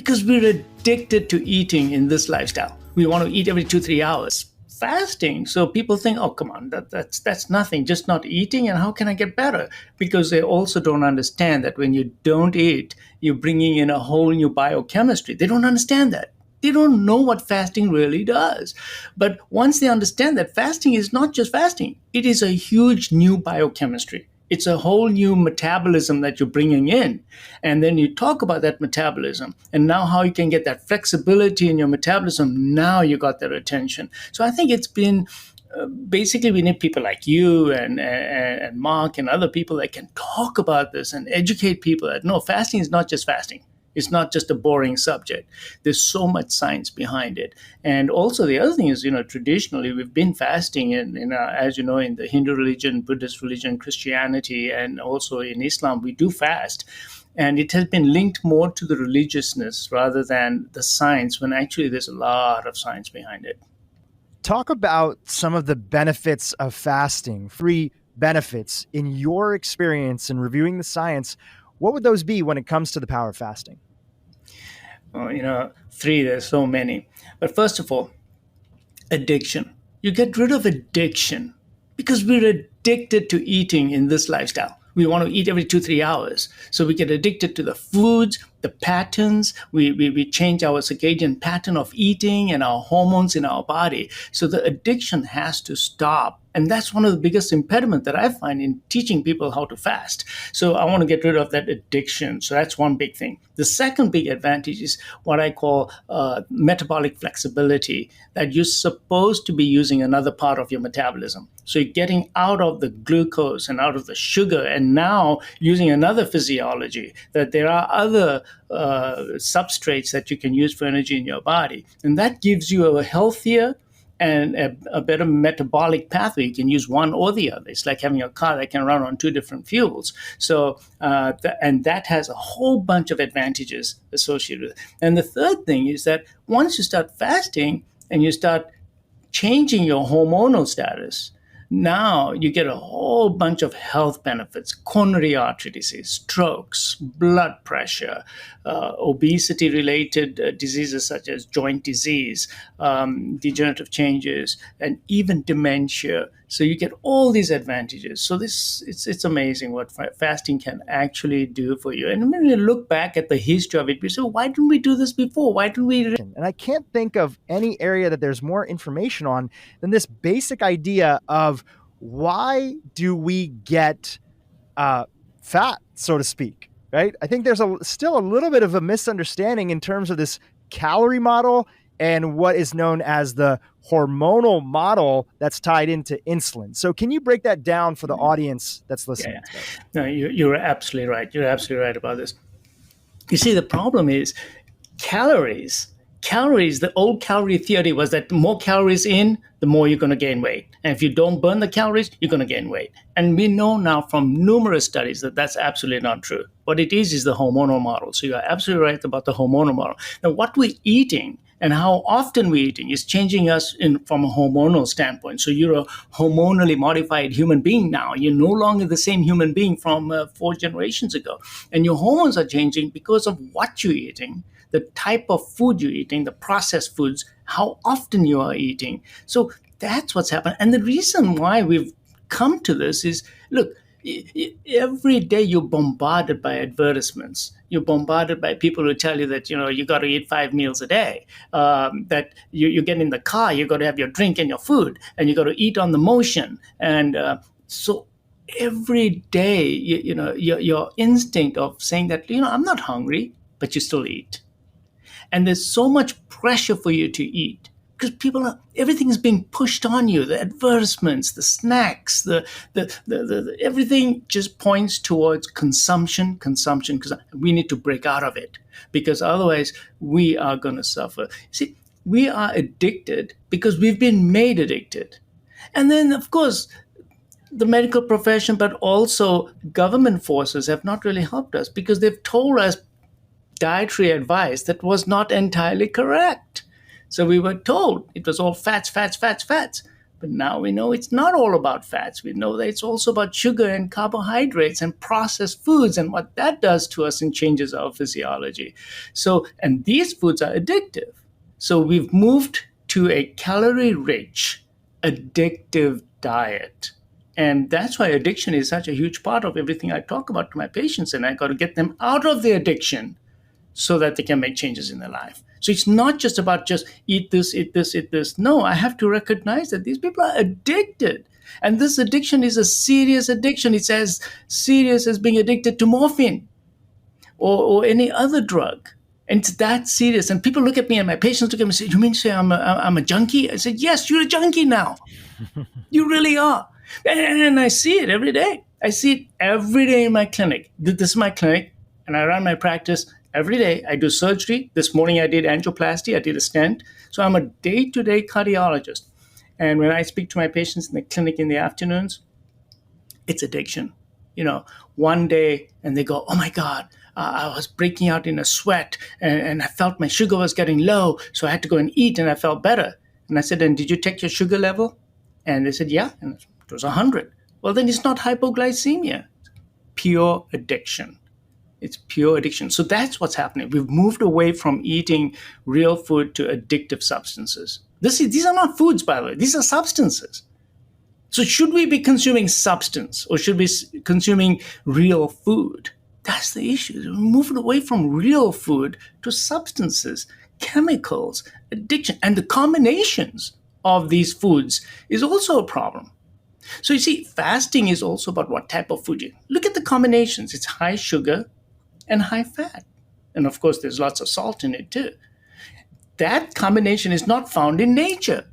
because we're addicted to eating in this lifestyle. We want to eat every 2-3 hours. Fasting, so people think, oh, come on, that's nothing, just not eating, and how can I get better? Because they also don't understand that when you don't eat, you're bringing in a whole new biochemistry. They don't understand that. They don't know what fasting really does. But once they understand that fasting is not just fasting, it is a huge new biochemistry. It's a whole new metabolism that you're bringing in. And then you talk about that metabolism and now how you can get that flexibility in your metabolism. Now you got their attention. So I think it's been basically we need people like you and Mark and other people that can talk about this and educate people that no, fasting is not just fasting. It's not just a boring subject. There's so much science behind it. And also the other thing is, traditionally we've been fasting as you know, in the Hindu religion, Buddhist religion, Christianity, and also in Islam, we do fast. And it has been linked more to the religiousness rather than the science, when actually there's a lot of science behind it. Talk about some of the benefits of fasting, 3 benefits in your experience in reviewing the science. What would those be when it comes to the power of fasting? Well, 3, there's so many. But first of all, addiction. You get rid of addiction because we're addicted to eating in this lifestyle. We want to eat every 2-3 hours. So we get addicted to the foods, the patterns. We change our circadian pattern of eating and our hormones in our body. So the addiction has to stop. And that's one of the biggest impediments that I find in teaching people how to fast. So I want to get rid of that addiction. So that's one big thing. The second big advantage is what I call metabolic flexibility, that you're supposed to be using another part of your metabolism. So you're getting out of the glucose and out of the sugar and now using another physiology, that there are other substrates that you can use for energy in your body. And that gives you a healthier and a better metabolic pathway. You can use one or the other. It's like having a car that can run on 2 different fuels. So, and that has a whole bunch of advantages associated with it. And the third thing is that once you start fasting and you start changing your hormonal status, now you get a whole bunch of health benefits: coronary artery disease, strokes, blood pressure, obesity-related diseases such as joint disease, degenerative changes, and even dementia. So you get all these advantages. So it's amazing what fasting can actually do for you. And when we look back at the history of it, we say, why didn't we do this before? Why didn't we? And I can't think of any area that there's more information on than this basic idea of why do we get fat, so to speak, right? I think there's still a little bit of a misunderstanding in terms of this calorie model and what is known as the hormonal model that's tied into insulin. So can you break that down for the audience that's listening? Yeah. No, you're absolutely right. You're absolutely right about this. You see, the problem is calories, the old calorie theory was that the more calories in, the more you're going to gain weight. And if you don't burn the calories, you're going to gain weight. And we know now from numerous studies that that's absolutely not true. What it is the hormonal model. So you're absolutely right about the hormonal model. Now, what we're eating and how often we're eating is changing us from a hormonal standpoint. So you're a hormonally modified human being now. You're no longer the same human being from 4 generations ago. And your hormones are changing because of what you're eating, the type of food you're eating, the processed foods, how often you are eating. So that's what's happened. And the reason why we've come to this is, look, every day you're bombarded by advertisements. You're bombarded by people who tell you that, you got to eat 5 meals a day, that you get in the car, you got to have your drink and your food, and you got to eat on the motion. And so every day, your instinct of saying that, I'm not hungry, but you still eat. And there's so much pressure for you to eat because everything is being pushed on you. The advertisements, the snacks, the everything just points towards consumption, because we need to break out of it, because otherwise we are going to suffer. See, we are addicted because we've been made addicted. And then, of course, the medical profession, but also government forces have not really helped us because they've told us dietary advice that was not entirely correct. So we were told it was all fats. But now we know it's not all about fats. We know that it's also about sugar and carbohydrates and processed foods and what that does to us and changes our physiology. So, and these foods are addictive. So we've moved to a calorie rich, addictive diet. And that's why addiction is such a huge part of everything I talk about to my patients. And I got to get them out of the addiction so that they can make changes in their life. So it's not just about just eat this, eat this, eat this. No, I have to recognize that these people are addicted. And this addiction is a serious addiction. It's as serious as being addicted to morphine or any other drug. And it's that serious. And people look at me and my patients look at me and say, you mean to say I'm a junkie? I said, yes, you're a junkie now. You really are. And I see it every day. I see it every day in my clinic. This is my clinic, and I run my practice every day. I do surgery. This morning I did angioplasty. I did a stent. So I'm a day-to-day cardiologist. And when I speak to my patients in the clinic in the afternoons, it's addiction. One day, and they go, oh my God, I was breaking out in a sweat, and I felt my sugar was getting low. So I had to go and eat, and I felt better. And I said, and did you check your sugar level? And they said, yeah. And it was 100. Well, then it's not hypoglycemia. Pure addiction. It's pure addiction. So that's what's happening. We've moved away from eating real food to addictive substances. These are not foods, by the way. These are substances. So should we be consuming substance or should we be consuming real food? That's the issue. We're moving away from real food to substances, chemicals, addiction. And the combinations of these foods is also a problem. So you see, fasting is also about what type of food you eat. Look at the combinations. It's high sugar and high fat. And of course, there's lots of salt in it too. That combination is not found in nature.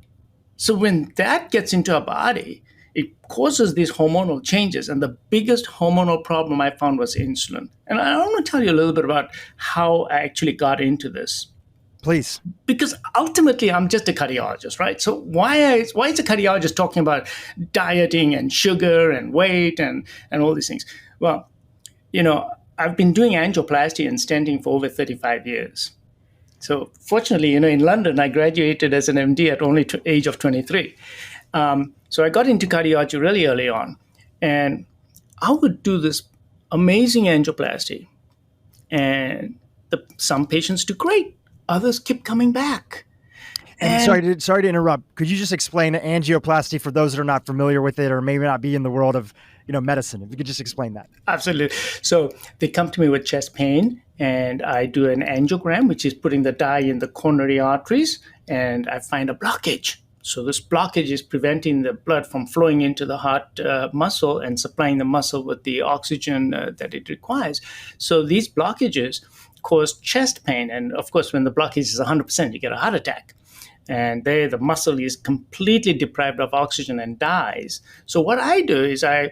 So when that gets into our body, it causes these hormonal changes. And the biggest hormonal problem I found was insulin. And I want to tell you a little bit about how I actually got into this. Please. Because ultimately, I'm just a cardiologist, right? So why is a cardiologist talking about dieting and sugar and weight and all these things? Well, I've been doing angioplasty and stenting for over 35 years. So fortunately, in London, I graduated as an MD at only age of 23. So I got into cardiology really early on. And I would do this amazing angioplasty. And some patients do great. Others keep coming back. And sorry to interrupt. Could you just explain angioplasty for those that are not familiar with it or maybe not be in the world of medicine? If you could just explain that. Absolutely. So they come to me with chest pain, and I do an angiogram, which is putting the dye in the coronary arteries, and I find a blockage. So this blockage is preventing the blood from flowing into the heart muscle and supplying the muscle with the oxygen that it requires. So these blockages cause chest pain. And of course, when the blockage is 100%, you get a heart attack. And there, the muscle is completely deprived of oxygen and dies. So what I do is I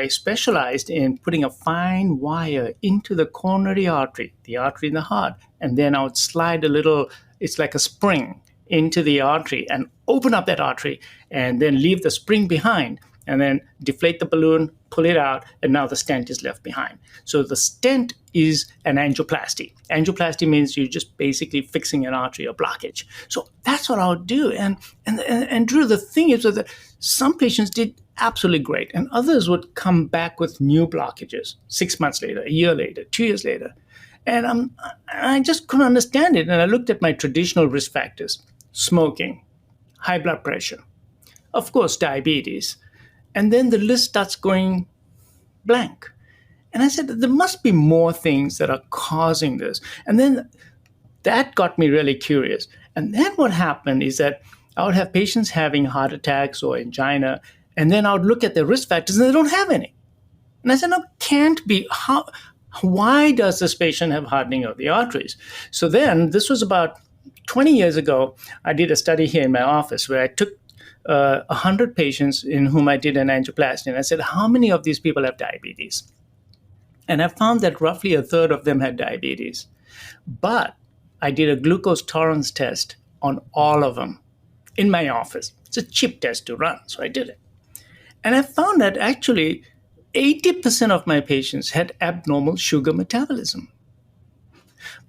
specialized in putting a fine wire into the coronary artery, the artery in the heart, and then I would slide a little, it's like a spring, into the artery and open up that artery and then leave the spring behind and then deflate the balloon, pull it out, and now the stent is left behind. So the stent is an angioplasty. Angioplasty means you're just basically fixing an artery or blockage. So that's what I would do. And Drew, the thing is that some patients did absolutely great, and others would come back with new blockages 6 months later, a year later, 2 years later. And I just couldn't understand it. And I looked at my traditional risk factors: smoking, high blood pressure, of course, diabetes. And then the list starts going blank. And I said, there must be more things that are causing this. And then that got me really curious. And then what happened is that I would have patients having heart attacks or angina, and then I would look at their risk factors and they don't have any. And I said, no, can't be. Why does this patient have hardening of the arteries? So then, this was about 20 years ago, I did a study here in my office where I took 100 patients in whom I did an angioplasty. And I said, how many of these people have diabetes? And I found that roughly a third of them had diabetes. But I did a glucose tolerance test on all of them in my office. It's a cheap test to run, so I did it. And I found that actually 80% of my patients had abnormal sugar metabolism.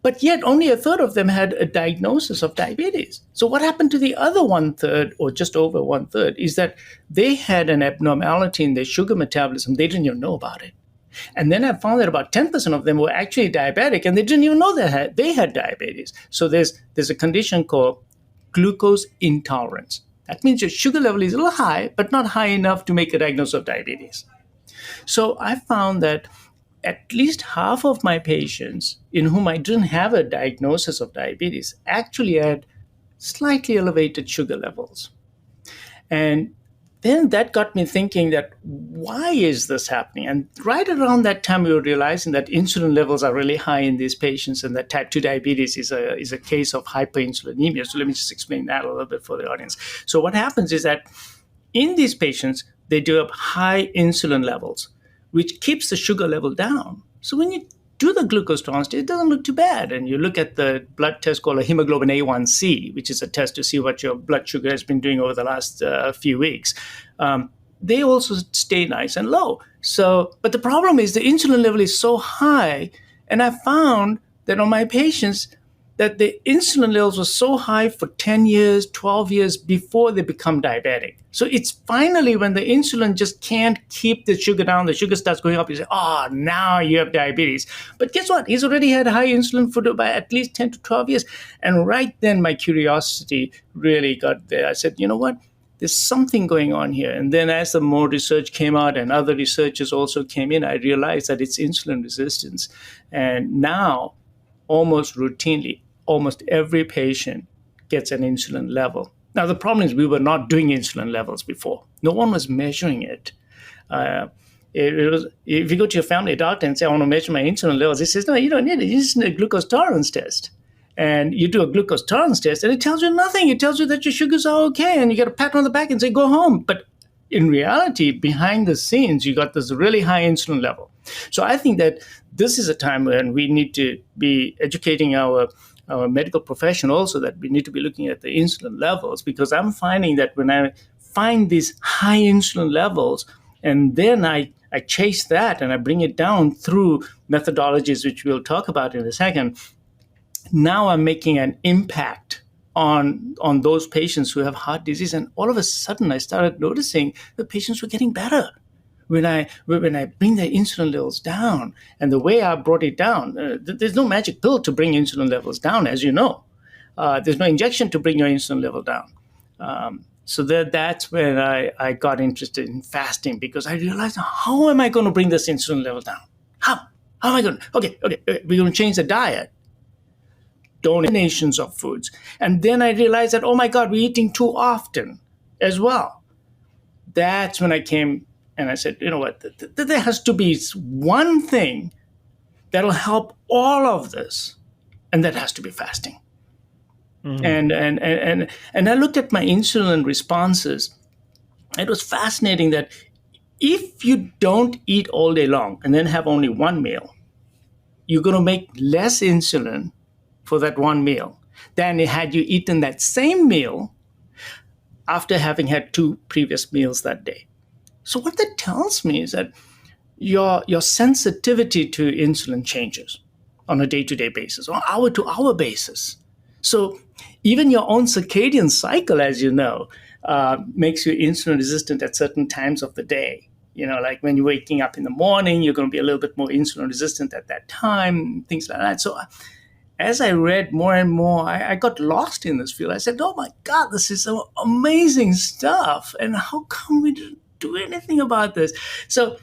But yet, only a third of them had a diagnosis of diabetes. So, what happened to the other one third, or just over one third, is that they had an abnormality in their sugar metabolism. They didn't even know about it. And then I found that about 10% of them were actually diabetic, and they didn't even know they had diabetes. So, there's a condition called glucose intolerance. That means your sugar level is a little high, but not high enough to make a diagnosis of diabetes. So, I found that at least half of my patients in whom I didn't have a diagnosis of diabetes actually had slightly elevated sugar levels. And then that got me thinking that why is this happening? And right around that time, we were realizing that insulin levels are really high in these patients, and that type 2 diabetes is a case of hyperinsulinemia. So let me just explain that a little bit for the audience. So what happens is that in these patients, they develop high insulin levels, which keeps the sugar level down. So when you do the glucose tolerance test, it doesn't look too bad. And you look at the blood test called a hemoglobin A1C, which is a test to see what your blood sugar has been doing over the last few weeks. They also stay nice and low. So, but the problem is the insulin level is so high. And I found that on my patients, that the insulin levels were so high for 10 years, 12 years before they become diabetic. So it's finally when the insulin just can't keep the sugar down, the sugar starts going up, you say, oh, now you have diabetes. But guess what? He's already had high insulin for by at least 10 to 12 years. And right then my curiosity really got there. I said, you know what? There's something going on here. And then as the more research came out and other researchers also came in, I realized that it's insulin resistance. And now, almost routinely, almost every patient gets an insulin level. Now, the problem is we were not doing insulin levels before. No one was measuring it. It was, if you go to your family doctor and say, I want to measure my insulin levels, he says, no, you don't need it. You just need a glucose tolerance test. And you do a glucose tolerance test, and it tells you nothing. It tells you that your sugars are okay, and you get a pat on the back and say, go home. But in reality, behind the scenes, you got this really high insulin level. So I think that this is a time when we need to be educating our medical profession also, that we need to be looking at the insulin levels, because I'm finding that when I find these high insulin levels and then I chase that and I bring it down through methodologies, which we'll talk about in a second, now I'm making an impact on those patients who have heart disease. And all of a sudden, I started noticing the patients were getting better when I bring their insulin levels down. And the way I brought it down, there's no magic pill to bring insulin levels down, as you know. There's no injection to bring your insulin level down. So that's when I got interested in fasting, because I realized, how am I going to bring this insulin level down? How am I going to? Okay, we're going to change the diet. Donations of foods. And then I realized that, oh my God, we're eating too often as well. That's when I came and I said, you know what, there has to be one thing that'll help all of this, and that has to be fasting. Mm-hmm. And I looked at my insulin responses. It was fascinating that if you don't eat all day long and then have only one meal, you're going to make less insulin for that one meal than had you eaten that same meal after having had 2 previous meals that day. So what that tells me is that your sensitivity to insulin changes on a day-to-day basis, on hour-to-hour basis. So even your own circadian cycle, as you know, makes you insulin resistant at certain times of the day. You know, like when you're waking up in the morning, you're going to be a little bit more insulin resistant at that time, things like that. So as I read more and more, I got lost in this field. I said, oh my God, this is some amazing stuff. And how come we didn't do anything about this? So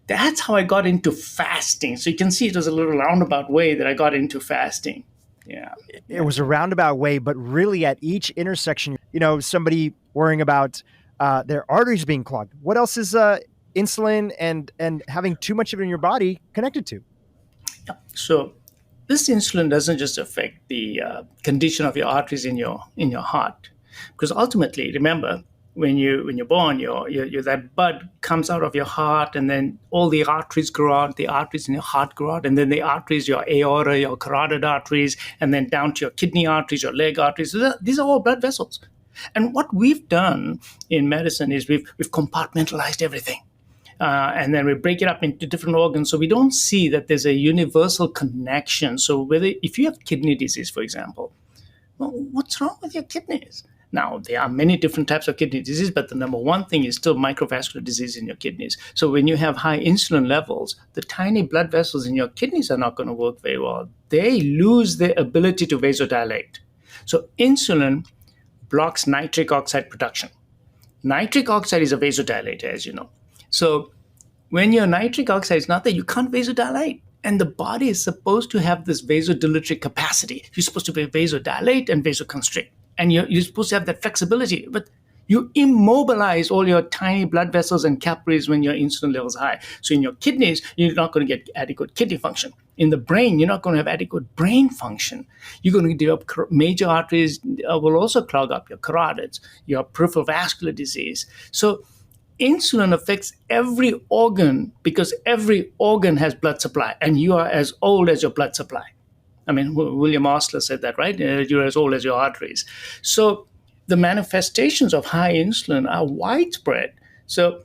that's how I got into fasting. So you can see it was a little roundabout way that I got into fasting. Yeah. It was a roundabout way, but really at each intersection, you know, somebody worrying about their arteries being clogged. What else is insulin and having too much of it in your body connected to? Yeah. So this insulin doesn't just affect the condition of your arteries in your heart, because ultimately, remember, when you're born, your that blood comes out of your heart, and then all the arteries grow out. The arteries in your heart grow out, and then the arteries, your aorta, your carotid arteries, and then down to your kidney arteries, your leg arteries. So these are all blood vessels. And what we've done in medicine is we've compartmentalized everything. and then we break it up into different organs. So we don't see that there's a universal connection. So whether if you have kidney disease, for example, well, what's wrong with your kidneys? Now, there are many different types of kidney disease, but the number one thing is still microvascular disease in your kidneys. So when you have high insulin levels, the tiny blood vessels in your kidneys are not going to work very well. They lose their ability to vasodilate. So insulin blocks nitric oxide production. Nitric oxide is a vasodilator, as you know. So when your nitric oxide is not there, you can't vasodilate. And the body is supposed to have this vasodilatory capacity. You're supposed to be vasodilate and vasoconstrict. And you're supposed to have that flexibility. But you immobilize all your tiny blood vessels and capillaries when your insulin level is high. So in your kidneys, you're not going to get adequate kidney function. In the brain, you're not going to have adequate brain function. You're going to develop major arteries will also clog up your carotids, your peripheral vascular disease. So insulin affects every organ because every organ has blood supply, and you are as old as your blood supply. I mean, William Osler said that, right? You're as old as your arteries. So the manifestations of high insulin are widespread. So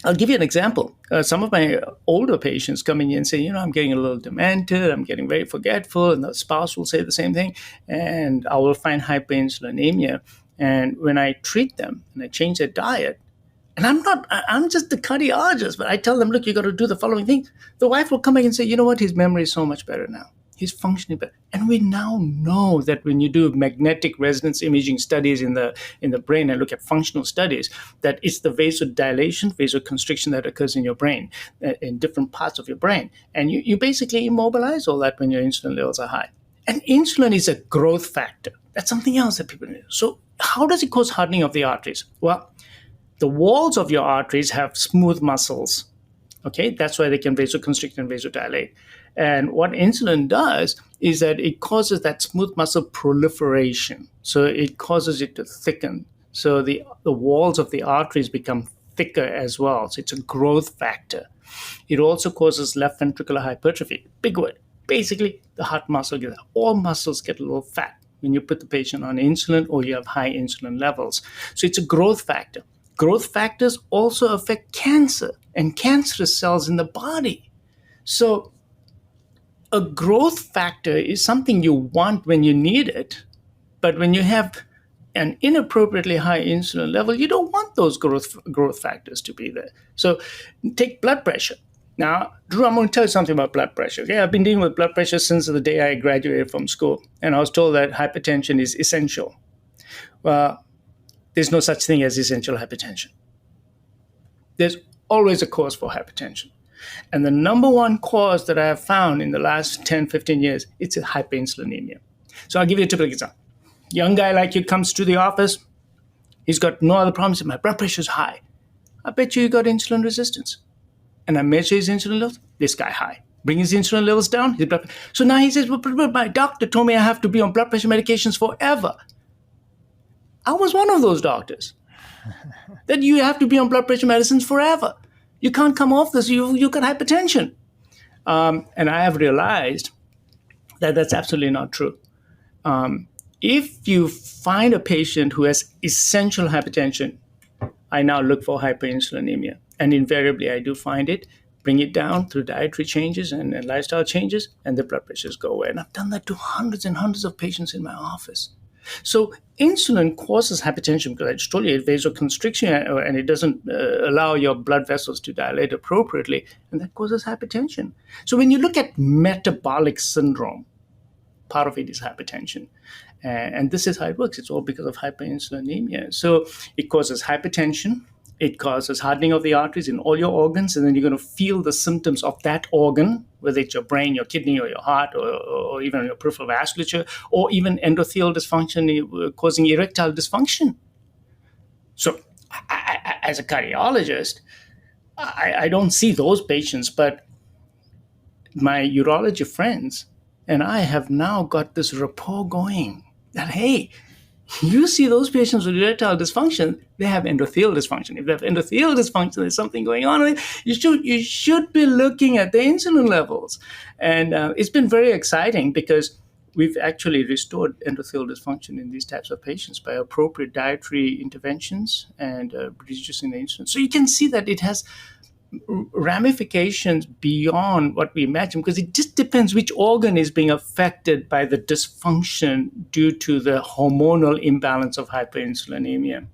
I'll give you an example. Some of my older patients coming in and say, I'm getting a little demented, I'm getting very forgetful, and the spouse will say the same thing, and I will find hyperinsulinemia. And when I treat them and I change their diet, and I'm just the cardiologist, but I tell them, look, you got to do the following thing. The wife will come back and say, you know what, his memory is so much better now. He's functioning better. And we now know that when you do magnetic resonance imaging studies in the brain and look at functional studies, that it's the vasodilation, vasoconstriction that occurs in your brain, in different parts of your brain. And you basically immobilize all that when your insulin levels are high. And insulin is a growth factor. That's something else that people know. So how does it cause hardening of the arteries? Well, the walls of your arteries have smooth muscles. Okay, that's why they can vasoconstrict and vasodilate. And what insulin does is that it causes that smooth muscle proliferation. So it causes it to thicken. So the walls of the arteries become thicker as well. So it's a growth factor. It also causes left ventricular hypertrophy. Big word. Basically, the heart muscle gets, all muscles get a little fat when you put the patient on insulin or you have high insulin levels. So it's a growth factor. Growth factors also affect cancer and cancerous cells in the body. So a growth factor is something you want when you need it, but when you have an inappropriately high insulin level, you don't want those growth factors to be there. So take blood pressure. Now, Drew, I'm going to tell you something about blood pressure. Okay, I've been dealing with blood pressure since the day I graduated from school, and I was told that hypertension is essential. Well, there's no such thing as essential hypertension. There's always a cause for hypertension. And the number one cause that I have found in the last 10, 15 years, it's hyperinsulinemia. So I'll give you a typical example. Young guy like you comes to the office, he's got no other problems, my blood pressure is high. I bet you got insulin resistance. And I measure his insulin levels, this guy high. Bring his insulin levels down, his blood pressure. So now he says, well, my doctor told me I have to be on blood pressure medications forever. I was one of those doctors. That you have to be on blood pressure medicines forever. You can't come off this, you got hypertension. And I have realized that that's absolutely not true. If you find a patient who has essential hypertension, I now look for hyperinsulinemia. And invariably, I do find it, bring it down through dietary changes and lifestyle changes, and the blood pressures go away. And I've done that to hundreds and hundreds of patients in my office. So insulin causes hypertension because I just told you, vasoconstriction, and it doesn't allow your blood vessels to dilate appropriately, and that causes hypertension. So when you look at metabolic syndrome, part of it is hypertension. And this is how it works. It's all because of hyperinsulinemia. So it causes hypertension. It causes hardening of the arteries in all your organs, and then you're going to feel the symptoms of that organ, whether it's your brain, your kidney, or your heart, or even your peripheral vasculature, or even endothelial dysfunction causing erectile dysfunction. So as a cardiologist, I don't see those patients, but my urology friends and I have now got this rapport going that, hey, you see those patients with erectile dysfunction, they have endothelial dysfunction. If they have endothelial dysfunction, there's something going on. You should be looking at the insulin levels. And it's been very exciting because we've actually restored endothelial dysfunction in these types of patients by appropriate dietary interventions and reducing the insulin. So you can see that it has ramifications beyond what we imagine, because it just depends which organ is being affected by the dysfunction due to the hormonal imbalance of hyperinsulinemia.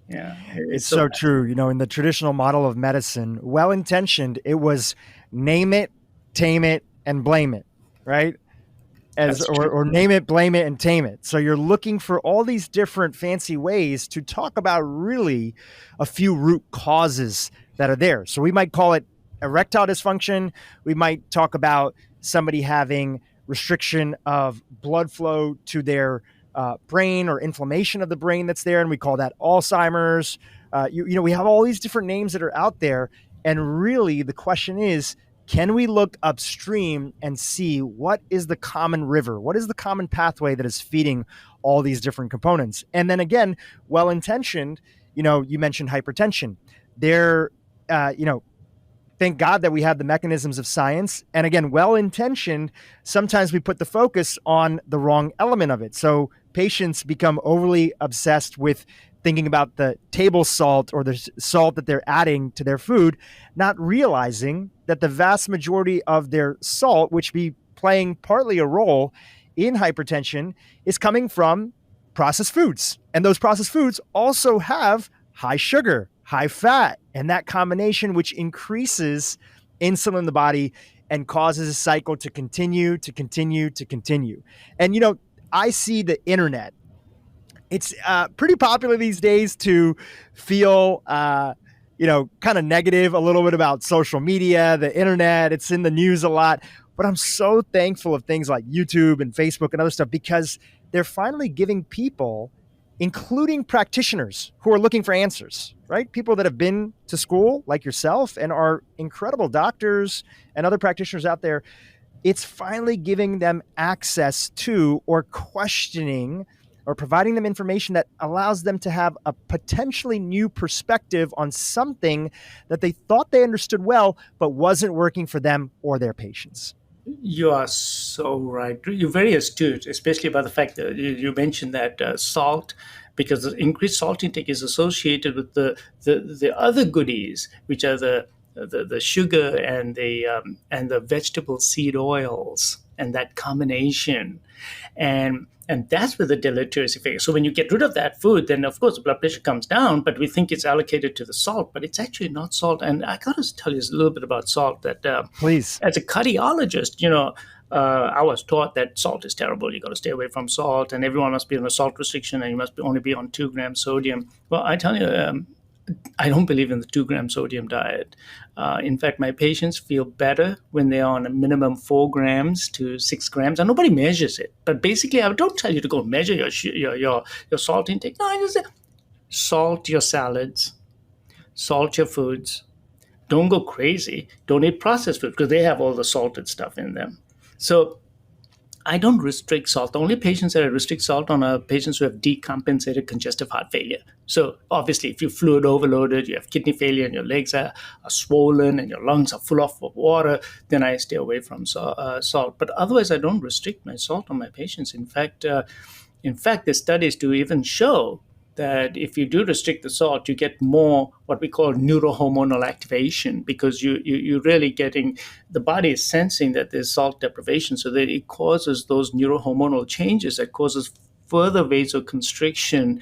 Yeah, It's it's so so true. fascinating. In the traditional model of medicine, well intentioned, it was name it, tame it, and blame it, right? As That's true. or name it, blame it, and tame it. So you're looking for all these different fancy ways to talk about really a few root causes that are there. So we might call it erectile dysfunction. We might talk about somebody having restriction of blood flow to their brain or inflammation of the brain that's there, and we call that Alzheimer's. We have all these different names that are out there, and really the question is, can we look upstream and see what is the common river? What is the common pathway that is feeding all these different components? And then again, well intentioned, you mentioned hypertension. There, thank God that we have the mechanisms of science. And again, well intentioned, sometimes we put the focus on the wrong element of it. So patients become overly obsessed with thinking about the table salt or the salt that they're adding to their food, not realizing that the vast majority of their salt, which be playing partly a role in hypertension, is coming from processed foods. And those processed foods also have high sugar, high fat, and that combination, which increases insulin in the body and causes a cycle to continue, to continue, to continue. And, I see the internet. It's pretty popular these days to feel, kind of negative a little bit about social media, the internet. It's in the news a lot. But I'm so thankful of things like YouTube and Facebook and other stuff, because they're finally giving people, including practitioners who are looking for answers, right? People that have been to school like yourself and are incredible doctors and other practitioners out there. It's finally giving them access to, or questioning, or providing them information that allows them to have a potentially new perspective on something that they thought they understood well, but wasn't working for them or their patients. You are so right. You're very astute, especially about the fact that you mentioned that salt, because the increased salt intake is associated with the other goodies, which are the sugar and the vegetable seed oils, and that combination, and that's where the deleterious effect. So when you get rid of that food, then of course the blood pressure comes down, but we think it's allocated to the salt, but it's actually not salt. And I got to tell you a little bit about salt. That Please. as a cardiologist, I was taught that salt is terrible. You got to stay away from salt, and everyone must be on a salt restriction, and you must only be on 2 grams sodium. Well, I tell you, I don't believe in the 2 gram sodium diet. In fact, my patients feel better when they're on a minimum 4 grams to 6 grams, and nobody measures it. But basically, I don't tell you to go measure your salt intake. No, I just say salt your salads, salt your foods. Don't go crazy. Don't eat processed food because they have all the salted stuff in them. So I don't restrict salt. The only patients that I restrict salt on are patients who have decompensated congestive heart failure. So obviously, if you're fluid overloaded, you have kidney failure, and your legs are swollen, and your lungs are full of water, then I stay away from salt. But otherwise, I don't restrict my salt on my patients. In fact, the studies do even show that if you do restrict the salt, you get more what we call neurohormonal activation, because you're really getting, the body is sensing that there's salt deprivation, so that it causes those neurohormonal changes that causes further vasoconstriction,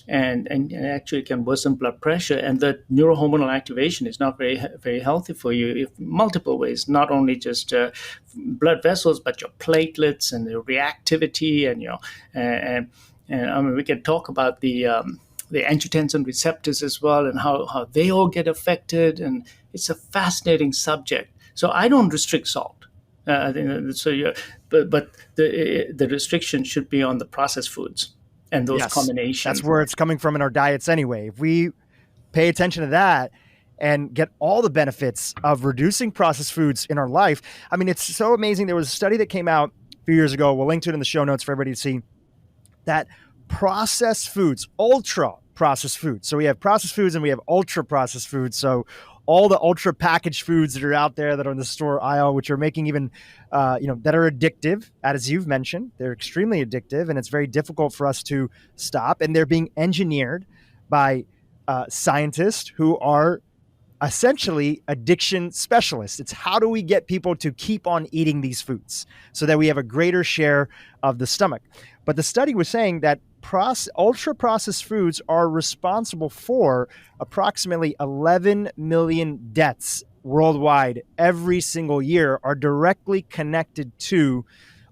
and actually can worsen blood pressure. And the neurohormonal activation is not very healthy for you, if multiple ways, not only just blood vessels, but your platelets and the reactivity and and I mean, we can talk about the angiotensin receptors as well, and how they all get affected. And it's a fascinating subject. So I don't restrict salt. So but the restriction should be on the processed foods and those Yes, that's combinations. where it's coming from in our diets anyway. If we pay attention to that and get all the benefits of reducing processed foods in our life, I mean, it's so amazing. There was a study that came out a few years ago. We'll link to it in the show notes for everybody to see, that processed foods, ultra processed foods. So we have processed foods and we have ultra processed foods. So all the ultra packaged foods that are out there that are in the store aisle, which are making even, that are addictive, as you've mentioned, they're extremely addictive, and it's very difficult for us to stop. And they're being engineered by scientists who are essentially addiction specialists. It's how do we get people to keep on eating these foods so that we have a greater share of the stomach. But the study was saying that ultra processed foods are responsible for approximately 11 million deaths worldwide every single year are directly connected to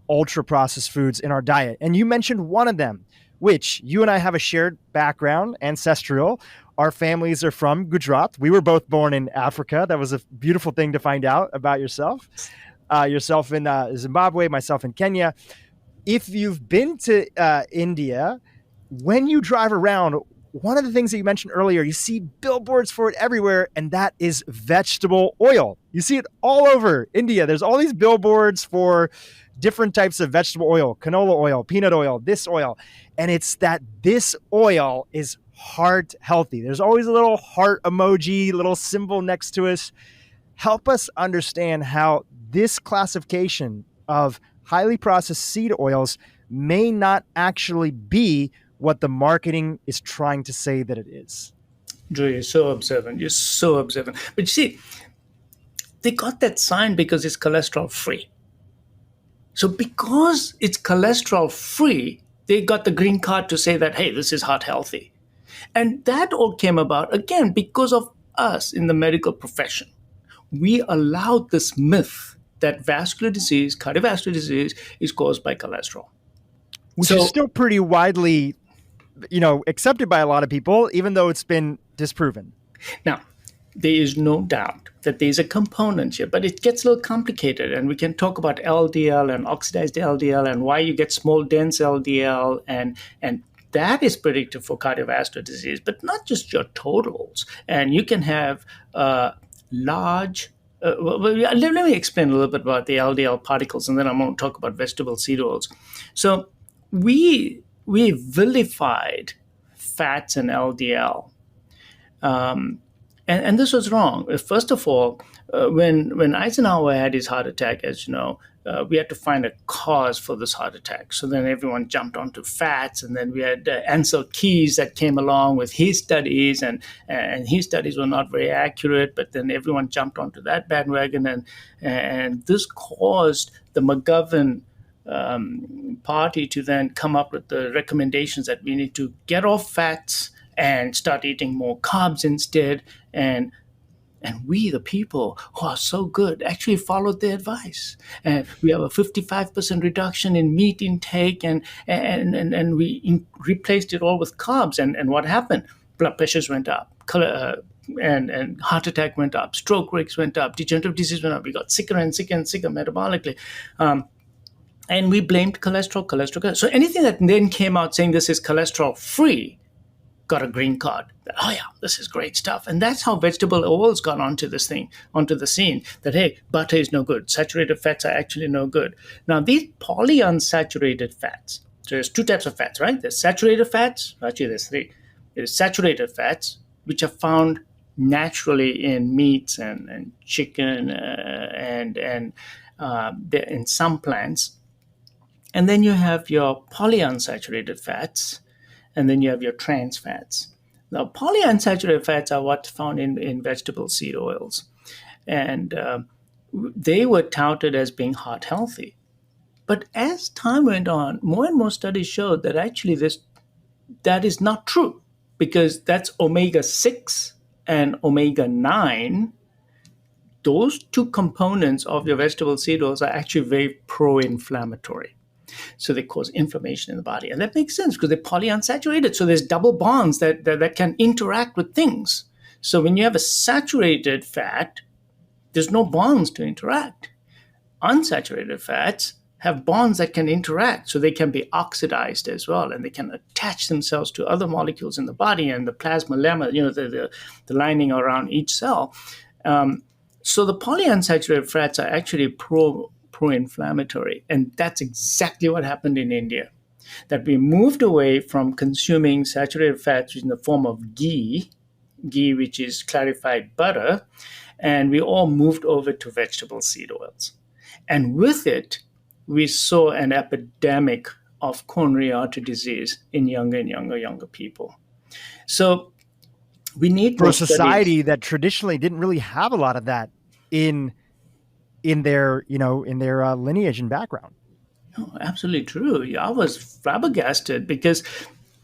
ultra processed foods in our diet. And you mentioned one of them, which you and I have a shared background, ancestral. Our families are from Gujarat. We were both born in Africa. That was a beautiful thing to find out about yourself. Yourself in Zimbabwe, myself in Kenya. If you've been to India, when you drive around, one of the things that you mentioned earlier, you see billboards for it everywhere, and that is vegetable oil. You see it all over India. There's all these billboards for different types of vegetable oil, canola oil, peanut oil, this oil. And it's that this oil is heart healthy. There's always a little heart emoji, little symbol next to us. Help us understand how this classification of highly processed seed oils may not actually be what the marketing is trying to say that it is. Drew, you're so observant. You're so observant. But you see, they got that sign because it's cholesterol free. So because it's cholesterol free, they got the green card to say that, hey, this is heart healthy. And that all came about, again, because of us in the medical profession. We allowed this myth that vascular disease, cardiovascular disease, is caused by cholesterol. Which is still pretty widely, accepted by a lot of people, even though it's been disproven. Now, there is no doubt that there's a component here, but it gets a little complicated, and we can talk about LDL and oxidized LDL and why you get small dense LDL, and that is predictive for cardiovascular disease, but not just your totals. And you can have large. Let me explain a little bit about the LDL particles, and then I'm going to talk about vegetable seed oils. So we vilified fats and LDL. And this was wrong. First of all, when Eisenhower had his heart attack, as you know, we had to find a cause for this heart attack. So then everyone jumped onto fats, and then we had Ansel Keys that came along with his studies, and his studies were not very accurate, but then everyone jumped onto that bandwagon, and this caused the McGovern party to then come up with the recommendations that we need to get off fats and start eating more carbs instead. And we, the people who are so good, actually followed their advice. And we have a 55% reduction in meat intake, and we replaced it all with carbs. And what happened? Blood pressures went up, and heart attack went up, stroke rates went up, degenerative disease went up. We got sicker and sicker and sicker metabolically. And we blamed cholesterol. So anything that then came out saying this is cholesterol free got a green card. Oh yeah, this is great stuff. And that's how vegetable oils got onto the scene, that, hey, butter is no good. Saturated fats are actually no good. Now, these polyunsaturated fats, so there's two types of fats, right? There's saturated fats. Actually, there's three. There's saturated fats, which are found naturally in meats and chicken and in some plants. And then you have your polyunsaturated fats, and then you have your trans fats. Now, polyunsaturated fats are what's found in vegetable seed oils. And they were touted as being heart healthy. But as time went on, more and more studies showed that actually that is not true, because that's omega-6 and omega-9. Those two components of your vegetable seed oils are actually very pro-inflammatory. So they cause inflammation in the body. And that makes sense because they're polyunsaturated. So there's double bonds that can interact with things. So when you have a saturated fat, there's no bonds to interact. Unsaturated fats have bonds that can interact, so they can be oxidized as well, and they can attach themselves to other molecules in the body and the plasma lemma, the lining around each cell. So the polyunsaturated fats are actually pro-inflammatory. And that's exactly what happened in India, that we moved away from consuming saturated fats in the form of ghee, which is clarified butter, and we all moved over to vegetable seed oils. And with it, we saw an epidemic of coronary artery disease in younger and younger people. So We need For more a studies. society that traditionally didn't really have a lot of that in their in their lineage and background. Oh, absolutely true. Yeah, I was flabbergasted because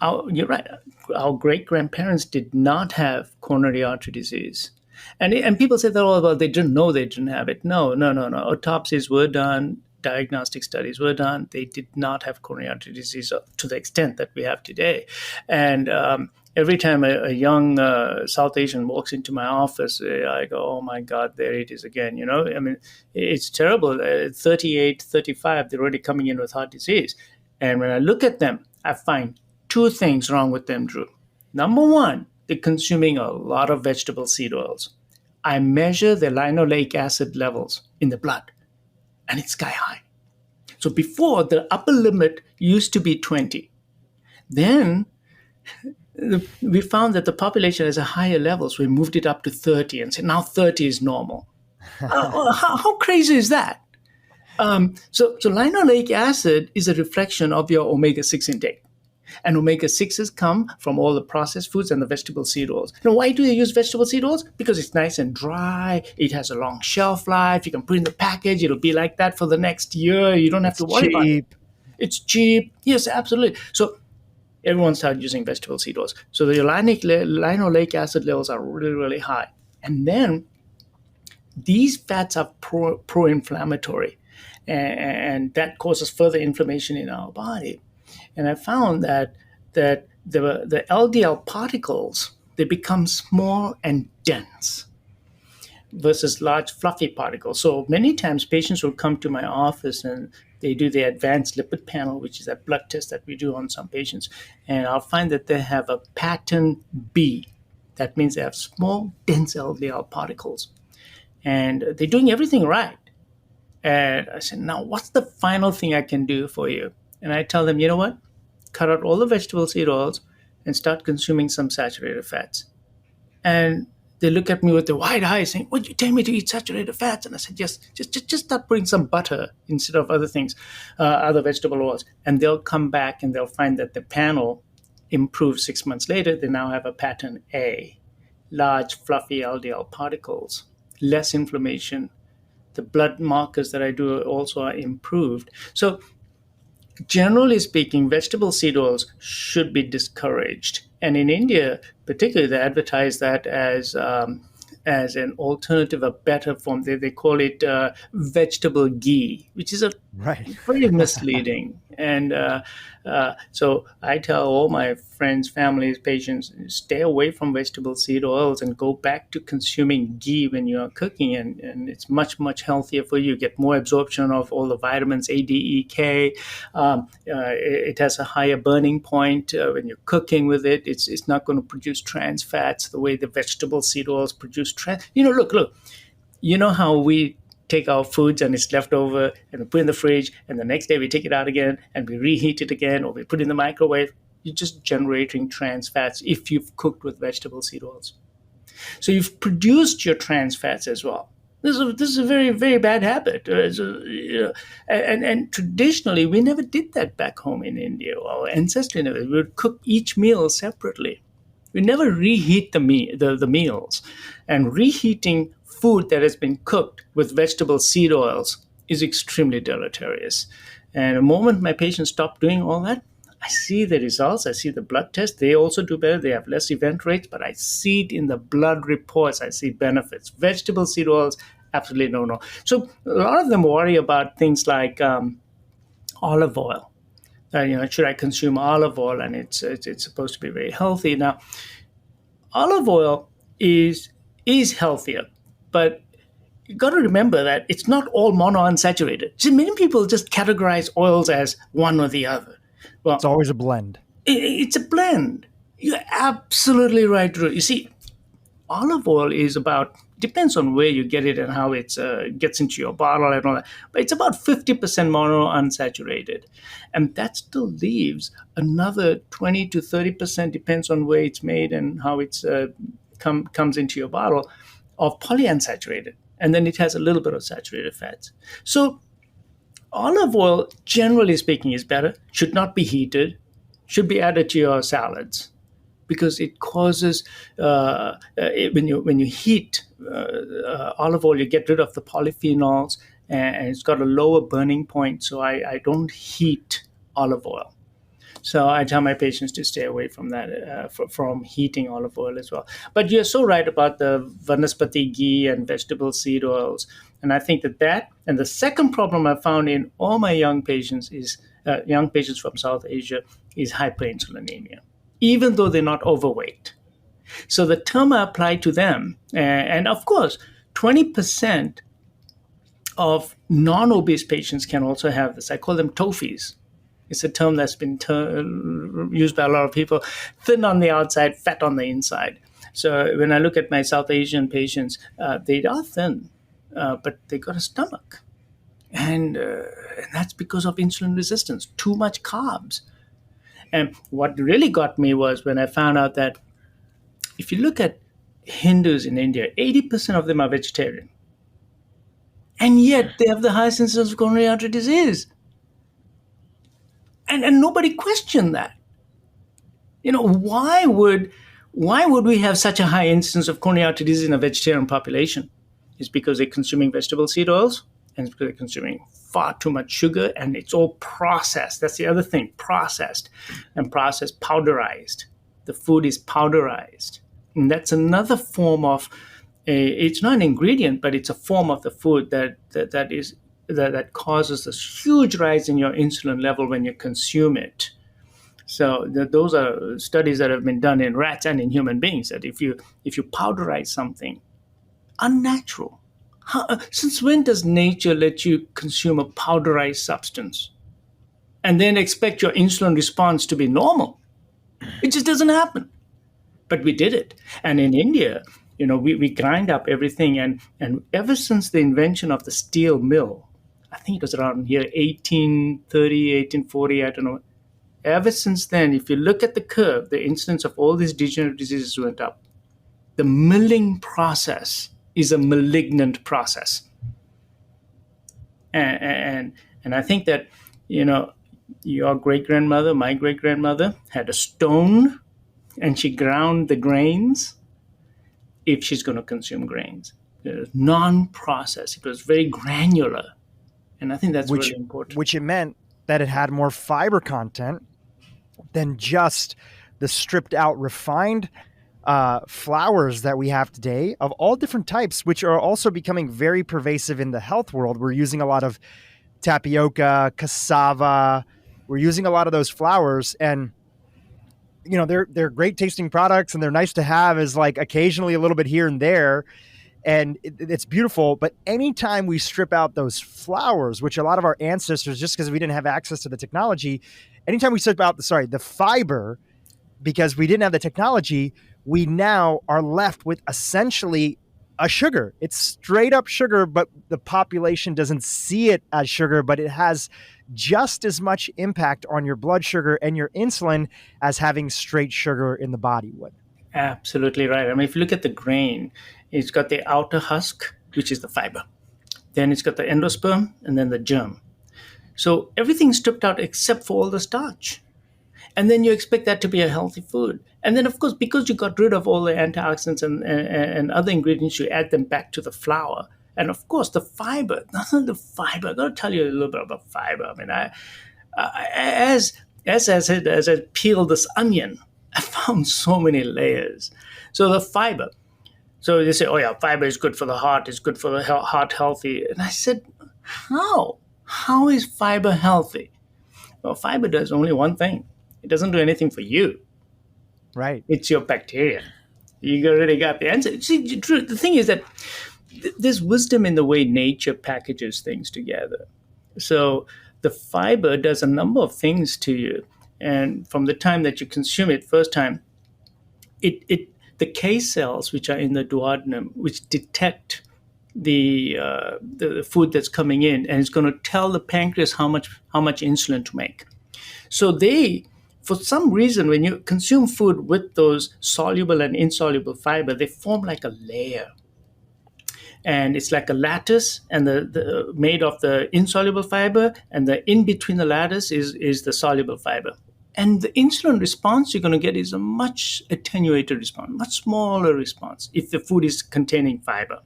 you're right. Our great grandparents did not have coronary artery disease, and people say that, oh well, they didn't know they didn't have it. No, no, no, no. Autopsies were done, diagnostic studies were done. They did not have coronary artery disease to the extent that we have today, and every time a young South Asian walks into my office, I go, oh my God, there it is again. I mean, it's terrible. 38, 35, they're already coming in with heart disease. And when I look at them, I find two things wrong with them, Drew. Number one, they're consuming a lot of vegetable seed oils. I measure the linoleic acid levels in the blood, and it's sky high. So before, the upper limit used to be 20. Then we found that the population has a higher level, so we moved it up to 30 and said now 30 is normal. How crazy is that? So linoleic acid is a reflection of your omega 6 intake. And omega 6s come from all the processed foods and the vegetable seed oils. Now, why do they use vegetable seed oils? Because it's nice and dry, it has a long shelf life, you can put it in the package, it'll be like that for the next year, you don't have It's to worry about it. cheap. It's cheap. Yes, absolutely. So everyone started using vegetable seed oils. So the linoleic acid levels are really, really high. And then these fats are pro-inflammatory, and that causes further inflammation in our body. And I found that the LDL particles, they become small and dense versus large fluffy particles. So many times patients will come to my office and they do the advanced lipid panel, which is a blood test that we do on some patients. And I'll find that they have a pattern B. That means they have small, dense LDL particles. And they're doing everything right. And I said, now what's the final thing I can do for you? And I tell them, you know what? Cut out all the vegetable seed oils and start consuming some saturated fats. And they look at me with their wide eyes saying, "Would you tell me to eat saturated fats?" And I said, "Yes, just start putting some butter instead of other things, other vegetable oils." And they'll come back and they'll find that the panel improved 6 months later. They now have a pattern A, large, fluffy LDL particles, less inflammation. The blood markers that I do also are improved. So generally speaking, vegetable seed oils should be discouraged. And in India, particularly, they advertise that as an alternative, a better form. They call it vegetable ghee, which is a Right. very misleading. And so I tell all my friends, families, patients, stay away from vegetable seed oils and go back to consuming ghee when you are cooking. And it's much, much healthier for you. You get more absorption of all the vitamins A, D, E, K. It has a higher burning point when you're cooking with it. It's not going to produce trans fats the way the vegetable seed oils produce trans. Look. You know how we take our foods and it's left over and we put it in the fridge and the next day we take it out again and we reheat it again or we put it in the microwave. You're just generating trans fats if you've cooked with vegetable seed oils. So you've produced your trans fats as well. This is a very, very bad habit. And traditionally, we never did that back home in India. Our ancestors never. We would cook each meal separately. We never reheat the meals. And reheating food that has been cooked with vegetable seed oils is extremely deleterious. And the moment my patients stop doing all that, I see the results. I see the blood test. They also do better. They have less event rates, but I see it in the blood reports. I see benefits. Vegetable seed oils, absolutely no. So a lot of them worry about things like olive oil. Should I consume olive oil? And it's supposed to be very healthy. Now, olive oil is healthier, but you got to remember that it's not all monounsaturated. See, many people just categorize oils as one or the other. It's Well, always a blend. it's a blend. You're absolutely right, Drew. You see, olive oil is about, depends on where you get it and how it gets into your bottle and all that, but it's about 50% monounsaturated. And that still leaves another 20 to 30%, depends on where it's made and how it's comes into your bottle, of polyunsaturated. And then it has a little bit of saturated fats. So olive oil, generally speaking, is better, should not be heated, should be added to your salads. because it causes when you heat olive oil, you get rid of the polyphenols, and it's got a lower burning point. So I don't heat olive oil. So I tell my patients to stay away from that, from heating olive oil as well. But you're so right about the vanaspati ghee and vegetable seed oils. And I think that and the second problem I found in all my young patients is young patients from South Asia is hyperinsulinemia, even though they're not overweight. So the term I apply to them, and of course, 20% of non-obese patients can also have this. I call them TOFIs. It's a term that's been used by a lot of people. Thin on the outside, fat on the inside. So when I look at my South Asian patients, they are thin, but they got a stomach. And that's because of insulin resistance, too much carbs. And what really got me was when I found out that if you look at Hindus in India, 80% of them are vegetarian. And yet they have the highest incidence of coronary artery disease. And nobody questioned that. Why would we have such a high incidence of coronary artery disease in a vegetarian population? It's because they're consuming vegetable seed oils, and it's because they're consuming far too much sugar, and it's all processed. That's the other thing, processed powderized. The food is powderized. And that's another form of, it's not an ingredient, but it's a form of the food that causes this huge rise in your insulin level when you consume it. So those are studies that have been done in rats and in human beings, that if you powderize something unnatural, since when does nature let you consume a powderized substance and then expect your insulin response to be normal? It just doesn't happen. But we did it. And in India, we grind up everything. And ever since the invention of the steel mill, I think it was around here, 1830, 1840, I don't know. Ever since then, if you look at the curve, the incidence of all these degenerative diseases went up. The milling process is a malignant process. And I think that, your great-grandmother, my great-grandmother, had a stone and she ground the grains if she's going to consume grains. It was non-processed. It was very granular. And I think that's really important. Which it meant that it had more fiber content than just the stripped out refined flours that we have today of all different types, which are also becoming very pervasive in the health world. We're using a lot of tapioca, cassava. We're using a lot of those flours, and they're great tasting products and they're nice to have as like occasionally a little bit here and there. And it's beautiful. But anytime we strip out those flours, which a lot of our ancestors, just because we didn't have access to the technology, anytime we strip out the fiber, because we didn't have the technology, we now are left with essentially a sugar. It's straight up sugar, but the population doesn't see it as sugar, but it has just as much impact on your blood sugar and your insulin as having straight sugar in the body would. Absolutely right. I mean, if you look at the grain, it's got the outer husk, which is the fiber. Then it's got the endosperm and then the germ. So everything's stripped out except for all the starch. And then you expect that to be a healthy food. And then, of course, because you got rid of all the antioxidants and other ingredients, you add them back to the flour. And, of course, the fiber. I'm going to tell you a little bit about fiber. I mean, as I peeled this onion, I found so many layers. So the fiber. So they say, oh, yeah, fiber is good for the heart. It's good for the heart healthy. And I said, how? How is fiber healthy? Well, fiber does only one thing. It doesn't do anything for you. Right. It's your bacteria. You already got the answer. See, the thing is that there's wisdom in the way nature packages things together. So the fiber does a number of things to you. And from the time that you consume it first time, the K cells, which are in the duodenum, which detect the food that's coming in, and it's going to tell the pancreas how much insulin to make. So they, for some reason, when you consume food with those soluble and insoluble fiber, they form like a layer. And it's like a lattice, and the made of the insoluble fiber, and the in between the lattice is the soluble fiber. And the insulin response you're going to get is a much attenuated response, much smaller response if the food is containing fiber.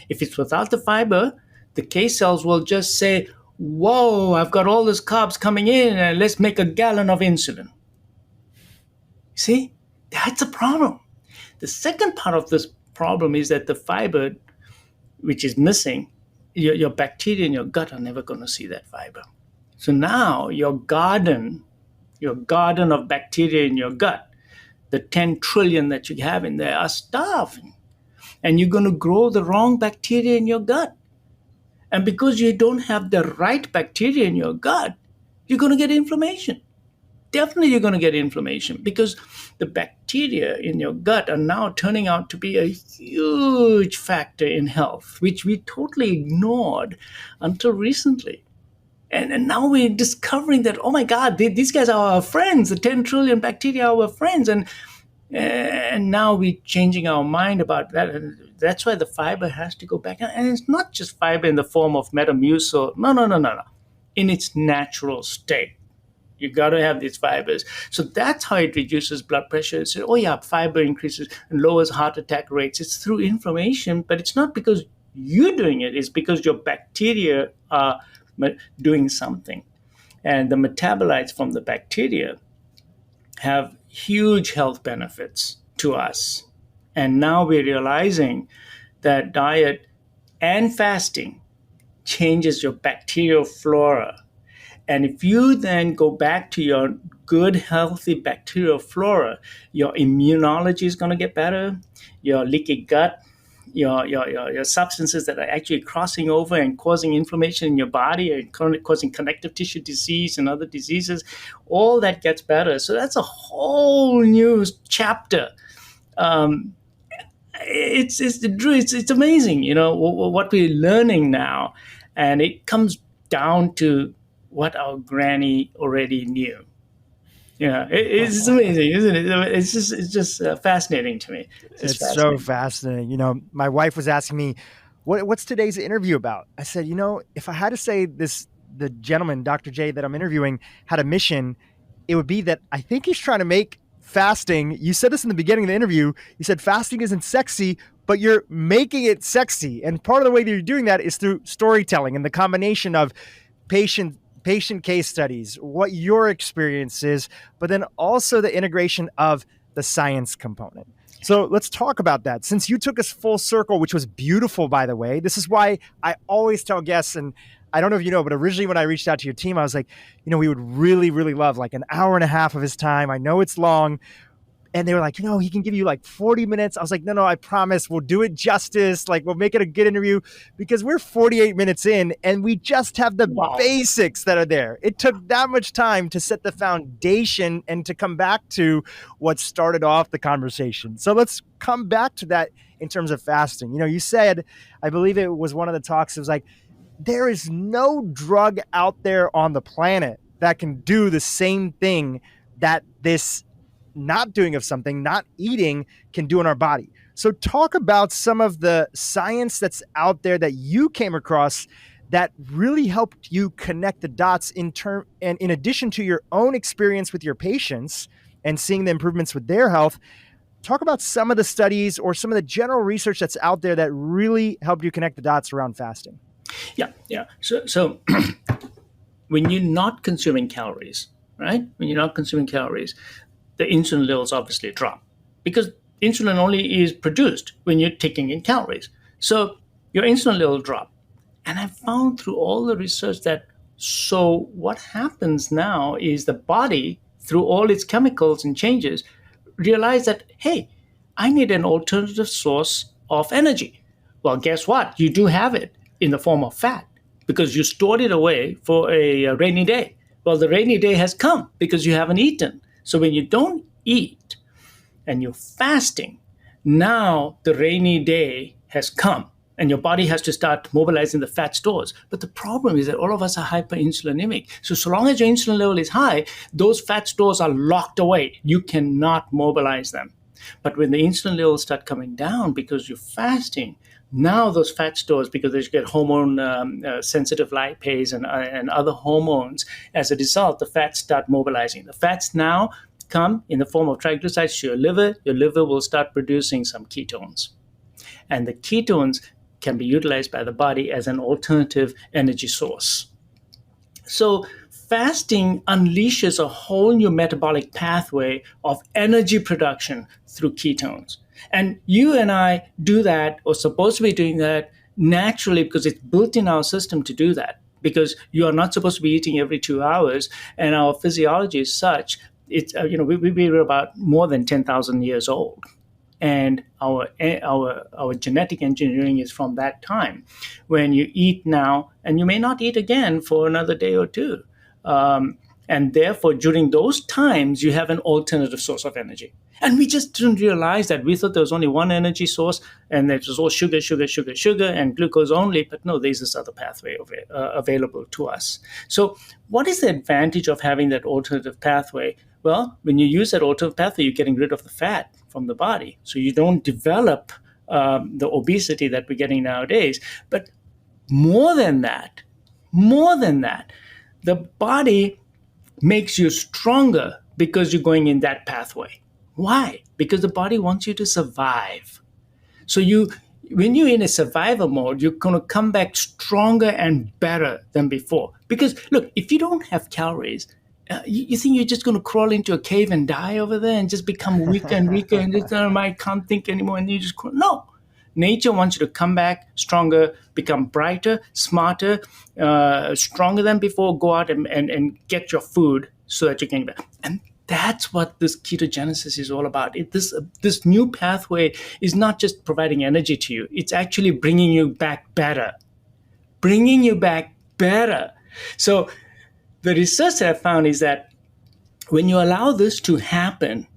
If it's without the fiber, the K cells will just say, whoa, I've got all these carbs coming in, and let's make a gallon of insulin. See, that's a problem. The second part of this problem is that the fiber, which is missing, your bacteria in your gut are never going to see that fiber. So now your garden of bacteria in your gut, the 10 trillion that you have in there, are starving. And you're going to grow the wrong bacteria in your gut. And because you don't have the right bacteria in your gut, you're going to get inflammation. Definitely, you're going to get inflammation because the bacteria in your gut are now turning out to be a huge factor in health, which we totally ignored until recently. And now we're discovering that, oh my God, these guys are our friends. The 10 trillion bacteria are our friends. And now we're changing our mind about that. And that's why the fiber has to go back. And it's not just fiber in the form of Metamucil. No. In its natural state. You got to have these fibers. So that's how it reduces blood pressure. So, oh yeah, fiber increases and lowers heart attack rates. It's through inflammation, but it's not because you're doing it. It's because your bacteria are doing something. And the metabolites from the bacteria have huge health benefits to us. And now we're realizing that diet and fasting changes your bacterial flora. And if you then go back to your good, healthy bacterial flora, your immunology is going to get better, your leaky gut, your substances that are actually crossing over and causing inflammation in your body and causing connective tissue disease and other diseases, all that gets better. So that's a whole new chapter. It's amazing, what we're learning now, and it comes down to what our granny already knew. Yeah, it's amazing, isn't it? It's just fascinating to me. It's so fascinating. My wife was asking me, what's today's interview about? I said, if I had to say the gentleman, Dr. J, that I'm interviewing had a mission, it would be that I think he's trying to make fasting. You said this in the beginning of the interview. You said fasting isn't sexy, but you're making it sexy. And part of the way that you're doing that is through storytelling and the combination of patient case studies, what your experience is, but then also the integration of the science component. So let's talk about that. Since you took us full circle, which was beautiful, by the way, this is why I always tell guests, and I don't know if you know, but originally when I reached out to your team, I was like, we would really, really love like an hour and a half of his time. I know it's long. And they were like, he can give you like 40 minutes. I was like, no, I promise we'll do it justice. Like we'll make it a good interview because we're 48 minutes in and we just have the basics that are there. It took that much time to set the foundation and to come back to what started off the conversation. So let's come back to that in terms of fasting. You said, I believe it was one of the talks, it was like, there is no drug out there on the planet that can do the same thing that this not doing of something, not eating, can do in our body. So talk about some of the science that's out there that you came across that really helped you connect the dots and in addition to your own experience with your patients and seeing the improvements with their health. Talk about some of the studies or some of the general research that's out there that really helped you connect the dots around fasting. Yeah. So when you're not consuming calories, right? When you're not consuming calories, the insulin levels obviously drop because insulin only is produced when you're taking in calories. So your insulin level drop. And I found through all the research that so what happens now is the body, through all its chemicals and changes, realize that, hey, I need an alternative source of energy. Well, guess what? You do have it in the form of fat because you stored it away for a rainy day. Well, the rainy day has come because you haven't eaten. So when you don't eat and you're fasting, now the rainy day has come and your body has to start mobilizing the fat stores. But the problem is that all of us are hyperinsulinemic. So long as your insulin level is high, those fat stores are locked away. You cannot mobilize them. But when the insulin levels start coming down because you're fasting, Now those fat stores, because they get hormone sensitive lipase and other hormones, as a result, the fats start mobilizing. The fats now come in the form of triglycerides to your liver. Your liver will start producing some ketones. And the ketones can be utilized by the body as an alternative energy source. So fasting unleashes a whole new metabolic pathway of energy production through ketones. And you and I do that, or supposed to be doing that, naturally, because it's built in our system to do that. Because you are not supposed to be eating every 2 hours, and our physiology is such. It's we're about more than 10,000 years old, and our genetic engineering is from that time, when you eat now and you may not eat again for another day or two, and therefore during those times you have an alternative source of energy. And we just didn't realize that. We thought there was only one energy source, and it was all sugar, sugar, sugar, sugar, and glucose only. But no, there's this other pathway available to us. So what is the advantage of having that alternative pathway? Well, when you use that alternative pathway, you're getting rid of the fat from the body. So you don't develop the obesity that we're getting nowadays. But more than that, the body makes you stronger because you're going in that pathway. Why? Because the body wants you to survive. So when you're in a survival mode, you're going to come back stronger and better than before. Because look, if you don't have calories, you think you're just going to crawl into a cave and die over there and just become weaker and weaker and just, I can't think anymore, and you just crawl. No. Nature wants you to come back stronger, become brighter, smarter, stronger than before, go out and get your food so that you can get back. And that's what this ketogenesis is all about. This new pathway is not just providing energy to you, it's actually bringing you back better. So the research that I found is that when you allow this to happen,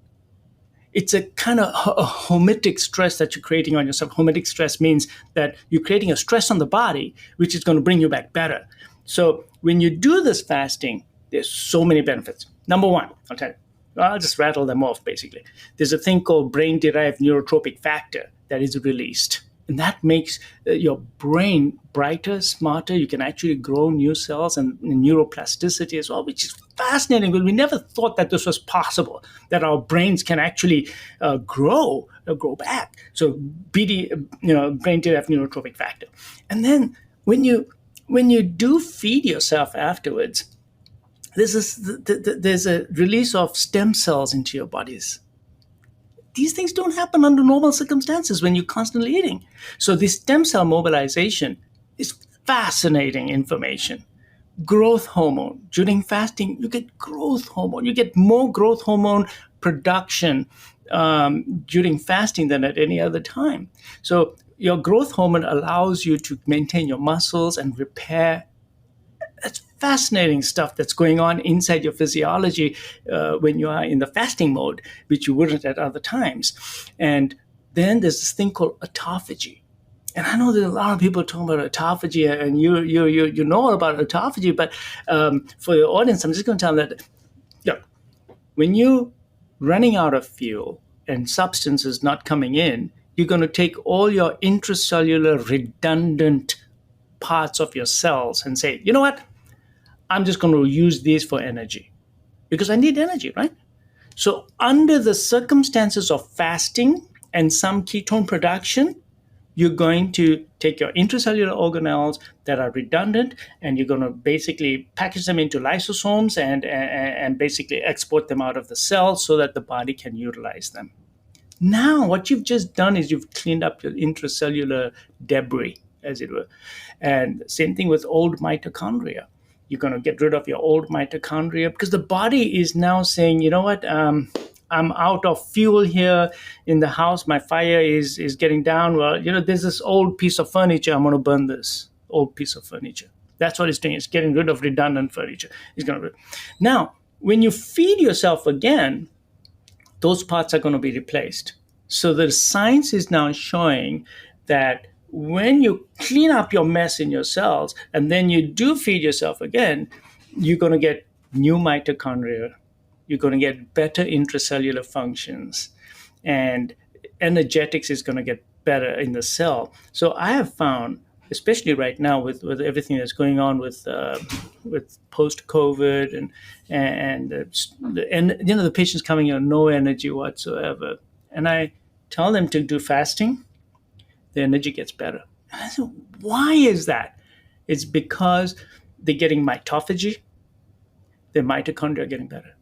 it's a kind of a hormetic stress that you're creating on yourself. Hormetic stress means that you're creating a stress on the body, which is going to bring you back better. So when you do this fasting, there's so many benefits. Number one, I'll tell you, I'll just rattle them off basically. There's a thing called brain-derived neurotrophic factor that is released. And that makes your brain brighter, smarter. You can actually grow new cells and neuroplasticity as well, which is fascinating, because we never thought that this was possible, that our brains can actually grow back. So brain-derived neurotrophic factor. And then when you do feed yourself afterwards, there's a release of stem cells into your bodies. These things don't happen under normal circumstances when you're constantly eating. So this stem cell mobilization is fascinating information. Growth hormone. During fasting, you get growth hormone. You get more growth hormone production during fasting than at any other time. So your growth hormone allows you to maintain your muscles and repair. That's fascinating stuff that's going on inside your physiology when you are in the fasting mode, which you wouldn't at other times. And then there's this thing called autophagy. And I know there's a lot of people talking about autophagy, and you know all about autophagy, but for the audience, I'm just going to tell them that when you're running out of fuel and substances not coming in, you're going to take all your intracellular redundant parts of your cells and say, you know what? I'm just going to use these for energy because I need energy, right? So under the circumstances of fasting and some ketone production, you're going to take your intracellular organelles that are redundant, and you're going to basically package them into lysosomes and basically export them out of the cell so that the body can utilize them. Now, what you've just done is you've cleaned up your intracellular debris, as it were. And same thing with old mitochondria. You're going to get rid of your old mitochondria because the body is now saying, you know what, I'm out of fuel here in the house. My fire is getting down. Well, there's this old piece of furniture. I'm going to burn this old piece of furniture. That's what it's doing. It's getting rid of redundant furniture. Now, when you feed yourself again, those parts are going to be replaced. So the science is now showing that when you clean up your mess in your cells and then you do feed yourself again, you're going to get new mitochondria. You're going to get better intracellular functions, and energetics is going to get better in the cell. So I have found, especially right now with everything that's going on with post COVID and the patients coming in no energy whatsoever, and I tell them to do fasting, the energy gets better. And I said, why is that? It's because they're getting mitophagy, their mitochondria are getting better.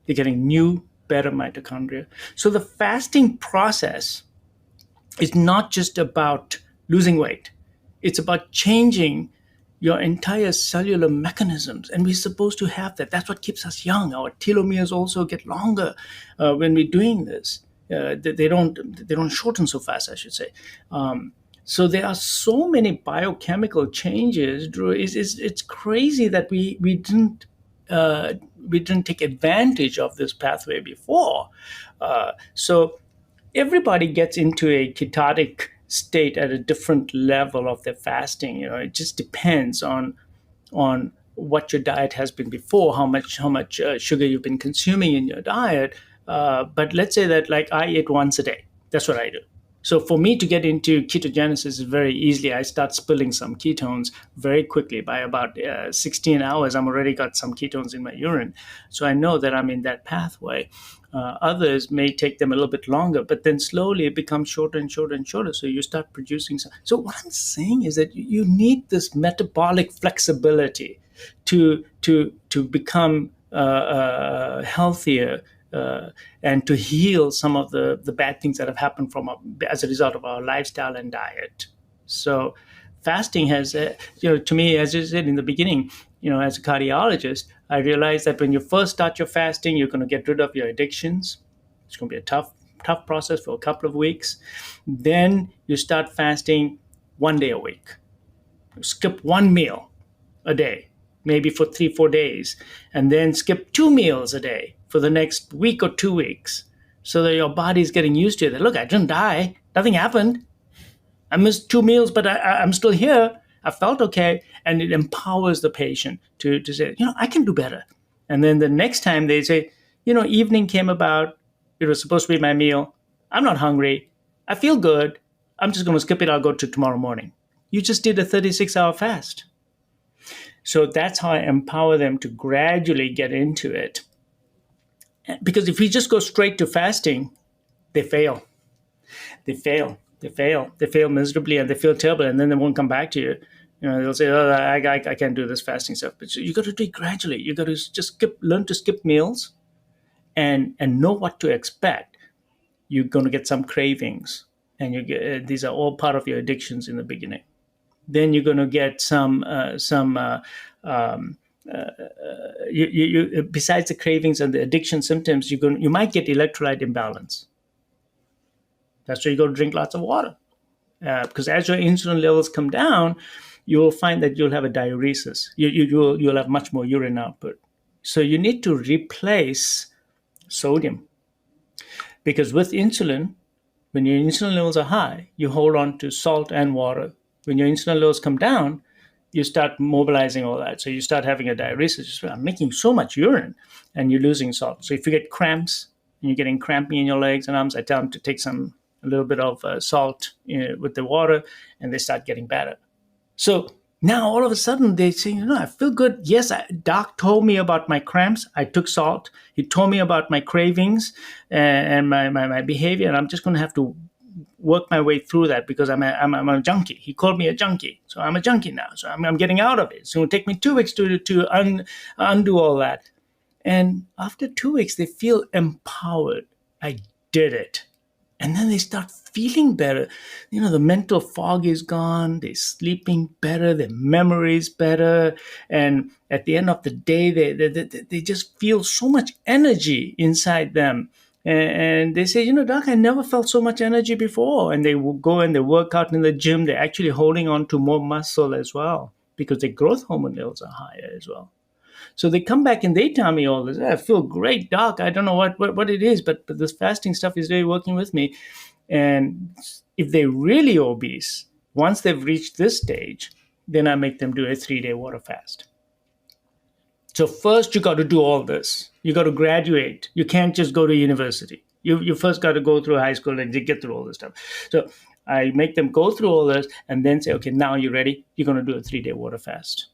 They're getting new, better mitochondria. So the fasting process is not just about losing weight, it's about changing your entire cellular mechanisms. And we're supposed to have that. That's what keeps us young. Our telomeres also get longer when we're doing this. They don't shorten so fast, I should say. So there are so many biochemical changes, Drew. It's crazy that we didn't take advantage of this pathway before. So everybody gets into a ketotic state at a different level of their fasting. It just depends on what your diet has been before, how much sugar you've been consuming in your diet. But let's say that, like, I eat once a day. That's what I do. So for me to get into ketogenesis is very easily. I start spilling some ketones very quickly. By about 16 hours, I'm already got some ketones in my urine. So I know that I'm in that pathway. Others may take them a little bit longer, but then slowly it becomes shorter and shorter and shorter. So you start producing some. So what I'm saying is that you need this metabolic flexibility to become healthier, and to heal some of the bad things that have happened as a result of our lifestyle and diet. So fasting has, to me, as you said in the beginning, as a cardiologist, I realized that when you first start your fasting, you're going to get rid of your addictions. It's going to be a tough process for a couple of weeks. Then you start fasting 1 day a week. Skip one meal a day, maybe for 3-4 days, and then skip 2 meals a day for the next week or 2 weeks, so that your body's getting used to it. Look, I didn't die. Nothing happened. I missed 2 meals, but I'm still here. I felt okay. And it empowers the patient to say, I can do better. And then the next time they say, evening came about. It was supposed to be my meal. I'm not hungry. I feel good. I'm just going to skip it. I'll go to tomorrow morning. You just did a 36-hour fast. So that's how I empower them to gradually get into it. Because if we just go straight to fasting, they fail. They fail miserably, and they feel terrible, and then they won't come back to you. They'll say, "Oh, I can't do this fasting stuff." But you got to do it gradually. You got to just learn to skip meals, and know what to expect. You're going to get some cravings, and these are all part of your addictions in the beginning. Then you're going to get some besides the cravings and the addiction symptoms, you might get electrolyte imbalance. That's why you got to drink lots of water, because as your insulin levels come down, you will find that you'll have a diuresis. You'll have much more urine output. So you need to replace sodium, because with insulin, when your insulin levels are high, you hold on to salt and water. When your insulin levels come down, you start mobilizing all that. So you start having a diuresis. I'm making so much urine, and you're losing salt. So if you get cramps and you're getting cramping in your legs and arms, I tell them to take a little bit of salt with the water, and they start getting better. So now all of a sudden they say, I feel good. Yes, doc told me about my cramps. I took salt. He told me about my cravings and my behavior, and I'm just going to have to work my way through that, because I'm a junkie. He called me a junkie, so I'm a junkie now. So I'm getting out of it. So it'll take me 2 weeks to undo all that. And after 2 weeks, they feel empowered. I did it. And then they start feeling better. The mental fog is gone. They're sleeping better. Their memory is better. And at the end of the day, they just feel so much energy inside them. And they say, doc, I never felt so much energy before. And they will go and they work out in the gym. They're actually holding on to more muscle as well, because their growth hormone levels are higher as well. So they come back and they tell me all this. I feel great, doc. I don't know what it is, but this fasting stuff is really working with me. And if they're really obese, once they've reached this stage, then I make them do a 3-day water fast. So first, you got to do all this. You got to graduate. You can't just go to university. You first got to go through high school and get through all this stuff. So I make them go through all this and then say, okay, now you're ready. You're going to do a 3-day water fast.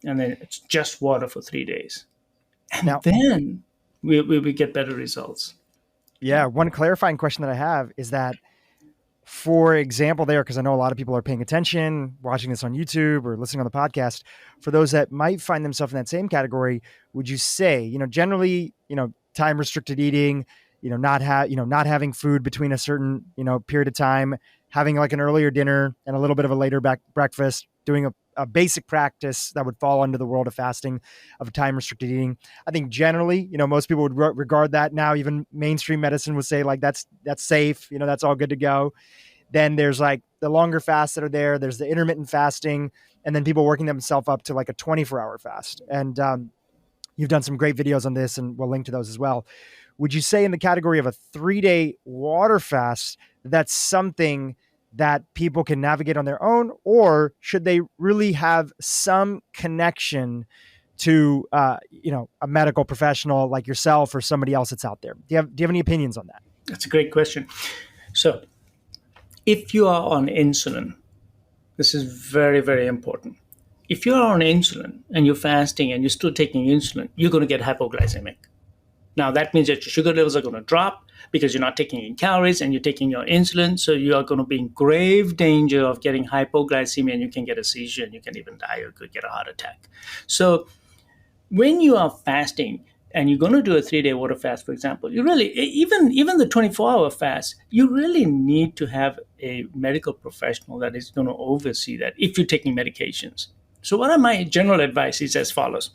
And then it's just water for 3 days. And Now, then we get better results. yeah, one clarifying question that I have is that, for example, there, because I know a lot of people are paying attention, watching this on YouTube or listening on the podcast, for those that might find themselves in that same category, would you say, generally, time restricted eating, not having food between a certain, period of time, having like an earlier dinner and a little bit of a later breakfast, doing a basic practice that would fall under the world of fasting, of time restricted eating. I think generally, most people would regard that now. Even mainstream medicine would say like that's safe, that's all good to go. Then there's like the longer fasts that are there. There's the intermittent fasting, and then people working themselves up to like a 24-hour fast. And you've done some great videos on this, and we'll link to those as well. Would you say in the category of a 3-day water fast, that's something that people can navigate on their own, or should they really have some connection to, a medical professional like yourself or somebody else that's out there? Do you have any opinions on that? That's a great question. So if you are on insulin, this is very, very important. If you're on insulin and you're fasting and you're still taking insulin, you're going to get hypoglycemic. Now, that means that your sugar levels are going to drop because you're not taking in calories and you're taking your insulin. So you are going to be in grave danger of getting hypoglycemia, and you can get a seizure and you can even die or could get a heart attack. So when you are fasting and you're going to do a 3-day water fast, for example, you really, even the 24-hour fast, you really need to have a medical professional that is going to oversee that if you're taking medications. So what are my general advice is as follows.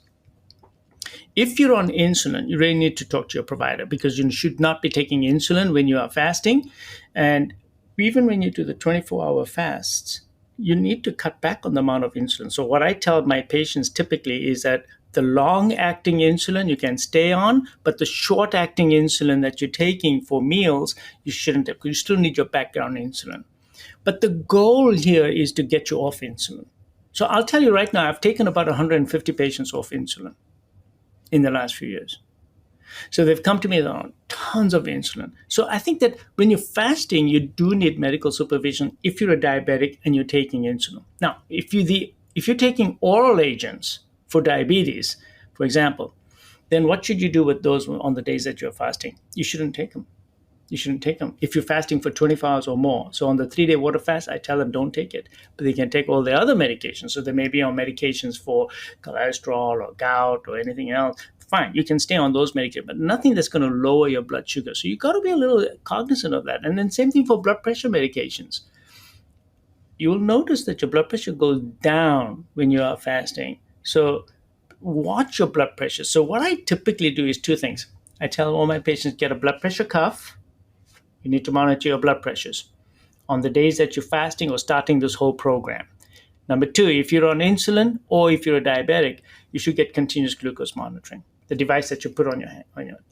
If you're on insulin, you really need to talk to your provider, because you should not be taking insulin when you are fasting. And even when you do the 24-hour fasts, you need to cut back on the amount of insulin. So what I tell my patients typically is that the long-acting insulin you can stay on, but the short-acting insulin that you're taking for meals, you shouldn't have, because you still need your background insulin. But the goal here is to get you off insulin. So I'll tell you right now, I've taken about 150 patients off insulin in the last few years. So they've come to me on tons of insulin. So I think that when you're fasting, you do need medical supervision if you're a diabetic and you're taking insulin. Now, if you're taking oral agents for diabetes, for example, then what should you do with those on the days that you're fasting? You shouldn't take them. You shouldn't take them if you're fasting for 24 hours or more. So on the 3-day water fast, I tell them don't take it. But they can take all the other medications. So they may be on medications for cholesterol or gout or anything else. Fine, you can stay on those medications, but nothing that's going to lower your blood sugar. So you got to be a little cognizant of that. And then same thing for blood pressure medications. You will notice that your blood pressure goes down when you are fasting. So watch your blood pressure. So what I typically do is two things. I tell all my patients, get a blood pressure cuff. You need to monitor your blood pressures on the days that you're fasting or starting this whole program. Number two, if you're on insulin or if you're a diabetic, you should get continuous glucose monitoring, the device that you put on your hand.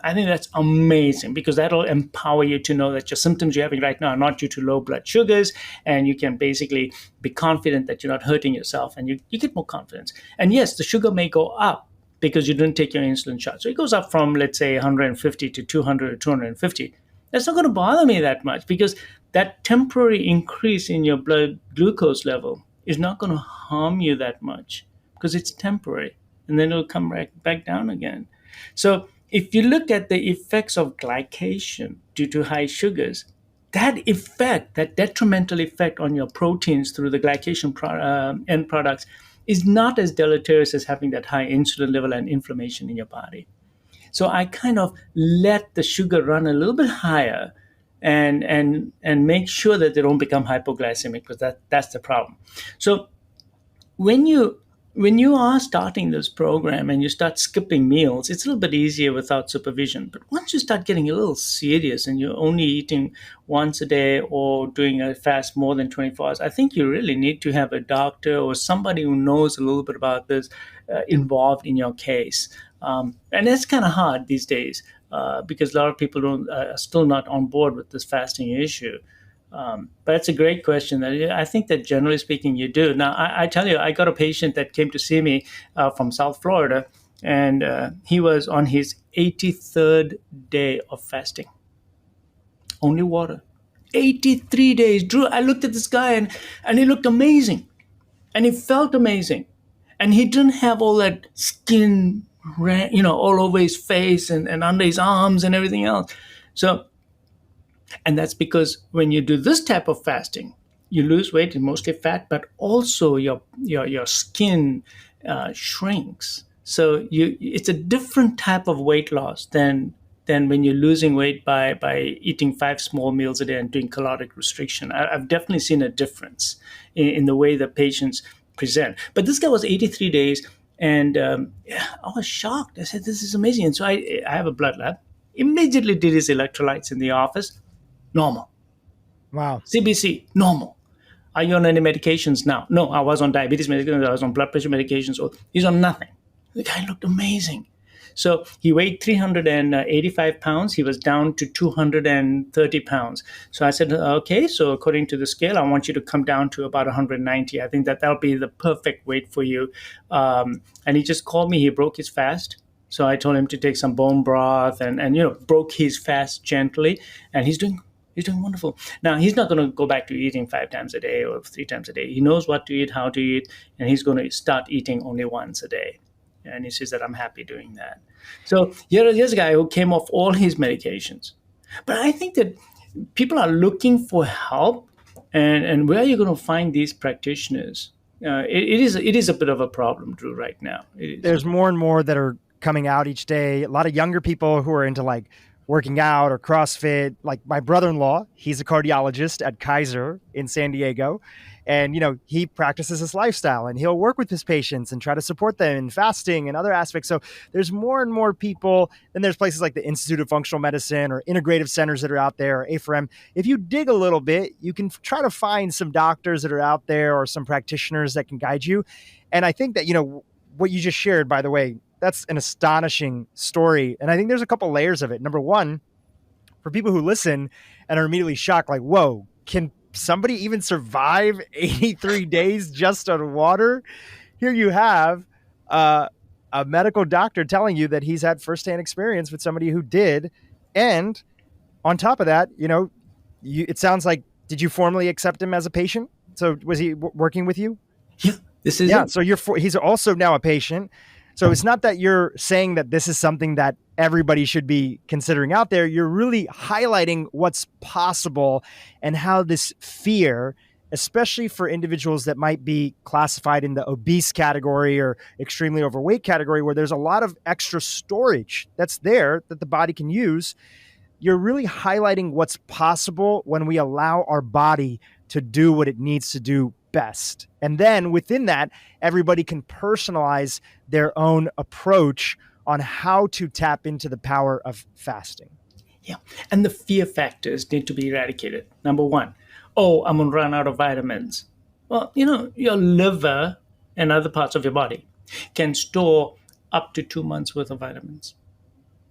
I think that's amazing, because that'll empower you to know that your symptoms you're having right now are not due to low blood sugars, and you can basically be confident that you're not hurting yourself, and you get more confidence. And yes, the sugar may go up because you didn't take your insulin shot. So it goes up from, let's say, 150 to 200 or 250. That's not going to bother me that much, because that temporary increase in your blood glucose level is not going to harm you that much, because it's temporary, and then it'll come right back down again. So if you look at the effects of glycation due to high sugars, that effect, that detrimental effect on your proteins through the glycation end products, is not as deleterious as having that high insulin level and inflammation in your body. So I kind of let the sugar run a little bit higher and make sure that they don't become hypoglycemic, because that's the problem. So when you are starting this program and you start skipping meals, it's a little bit easier without supervision. But once you start getting a little serious and you're only eating once a day or doing a fast more than 24 hours, I think you really need to have a doctor or somebody who knows a little bit about this involved in your case. And that's kind of hard these days because a lot of people are still not on board with this fasting issue. But it's a great question. I think that generally speaking, you do. Now, I tell you, I got a patient that came to see me from South Florida, and he was on his 83rd day of fasting. Only water. 83 days. Drew, I looked at this guy and he looked amazing and he felt amazing. And he didn't have all that skin, all over his face and under his arms and everything else. So, and that's because when you do this type of fasting, you lose weight, it's mostly fat, but also your skin shrinks. So it's a different type of weight loss than when you're losing weight by eating 5 small meals a day and doing caloric restriction. I've definitely seen a difference in the way the patients present. But this guy was 83 days, and I was shocked. I said, "This is amazing." And so I have a blood lab. Immediately did his electrolytes in the office, normal. Wow. CBC, normal. Are you on any medications now? No, I was on diabetes medications. I was on blood pressure medications. So he's on nothing. The guy looked amazing. So he weighed 385 pounds. He was down to 230 pounds. So I said, okay, so according to the scale, I want you to come down to about 190. I think that'll be the perfect weight for you. And he just called me. He broke his fast. So I told him to take some bone broth and broke his fast gently. And he's doing wonderful. Now, he's not going to go back to eating 5 times a day or 3 times a day. He knows what to eat, how to eat, and he's going to start eating only once a day. And he says that I'm happy doing that. So here's a guy who came off all his medications. But I think that people are looking for help, and where are you going to find these practitioners? It is a bit of a problem, Drew, right now. There's more and more that are coming out each day. A lot of younger people who are into like working out or CrossFit. Like my brother-in-law, he's a cardiologist at Kaiser in San Diego. And, he practices this lifestyle and he'll work with his patients and try to support them in fasting and other aspects. So there's more and more people. Then there's places like the Institute of Functional Medicine or integrative centers that are out there, or A4M. If you dig a little bit, you can try to find some doctors that are out there or some practitioners that can guide you. And I think that, what you just shared, by the way, that's an astonishing story. And I think there's a couple layers of it. Number one, for people who listen and are immediately shocked, like, whoa, can somebody even survive 83 days just on water? Here you have a medical doctor telling you that he's had firsthand experience with somebody who did. And on top of that, it sounds like, did you formally accept him as a patient? So was he working with you? Yeah, this is it. So he's also now a patient. So it's not that you're saying that this is something that everybody should be considering out there. You're really highlighting what's possible and how this fear, especially for individuals that might be classified in the obese category or extremely overweight category, where there's a lot of extra storage that's there that the body can use. You're really highlighting what's possible when we allow our body to do what it needs to do best. And then within that, everybody can personalize their own approach on how to tap into the power of fasting. Yeah. And the fear factors need to be eradicated. Number one, I'm going to run out of vitamins. Well, your liver and other parts of your body can store up to 2 months worth of vitamins.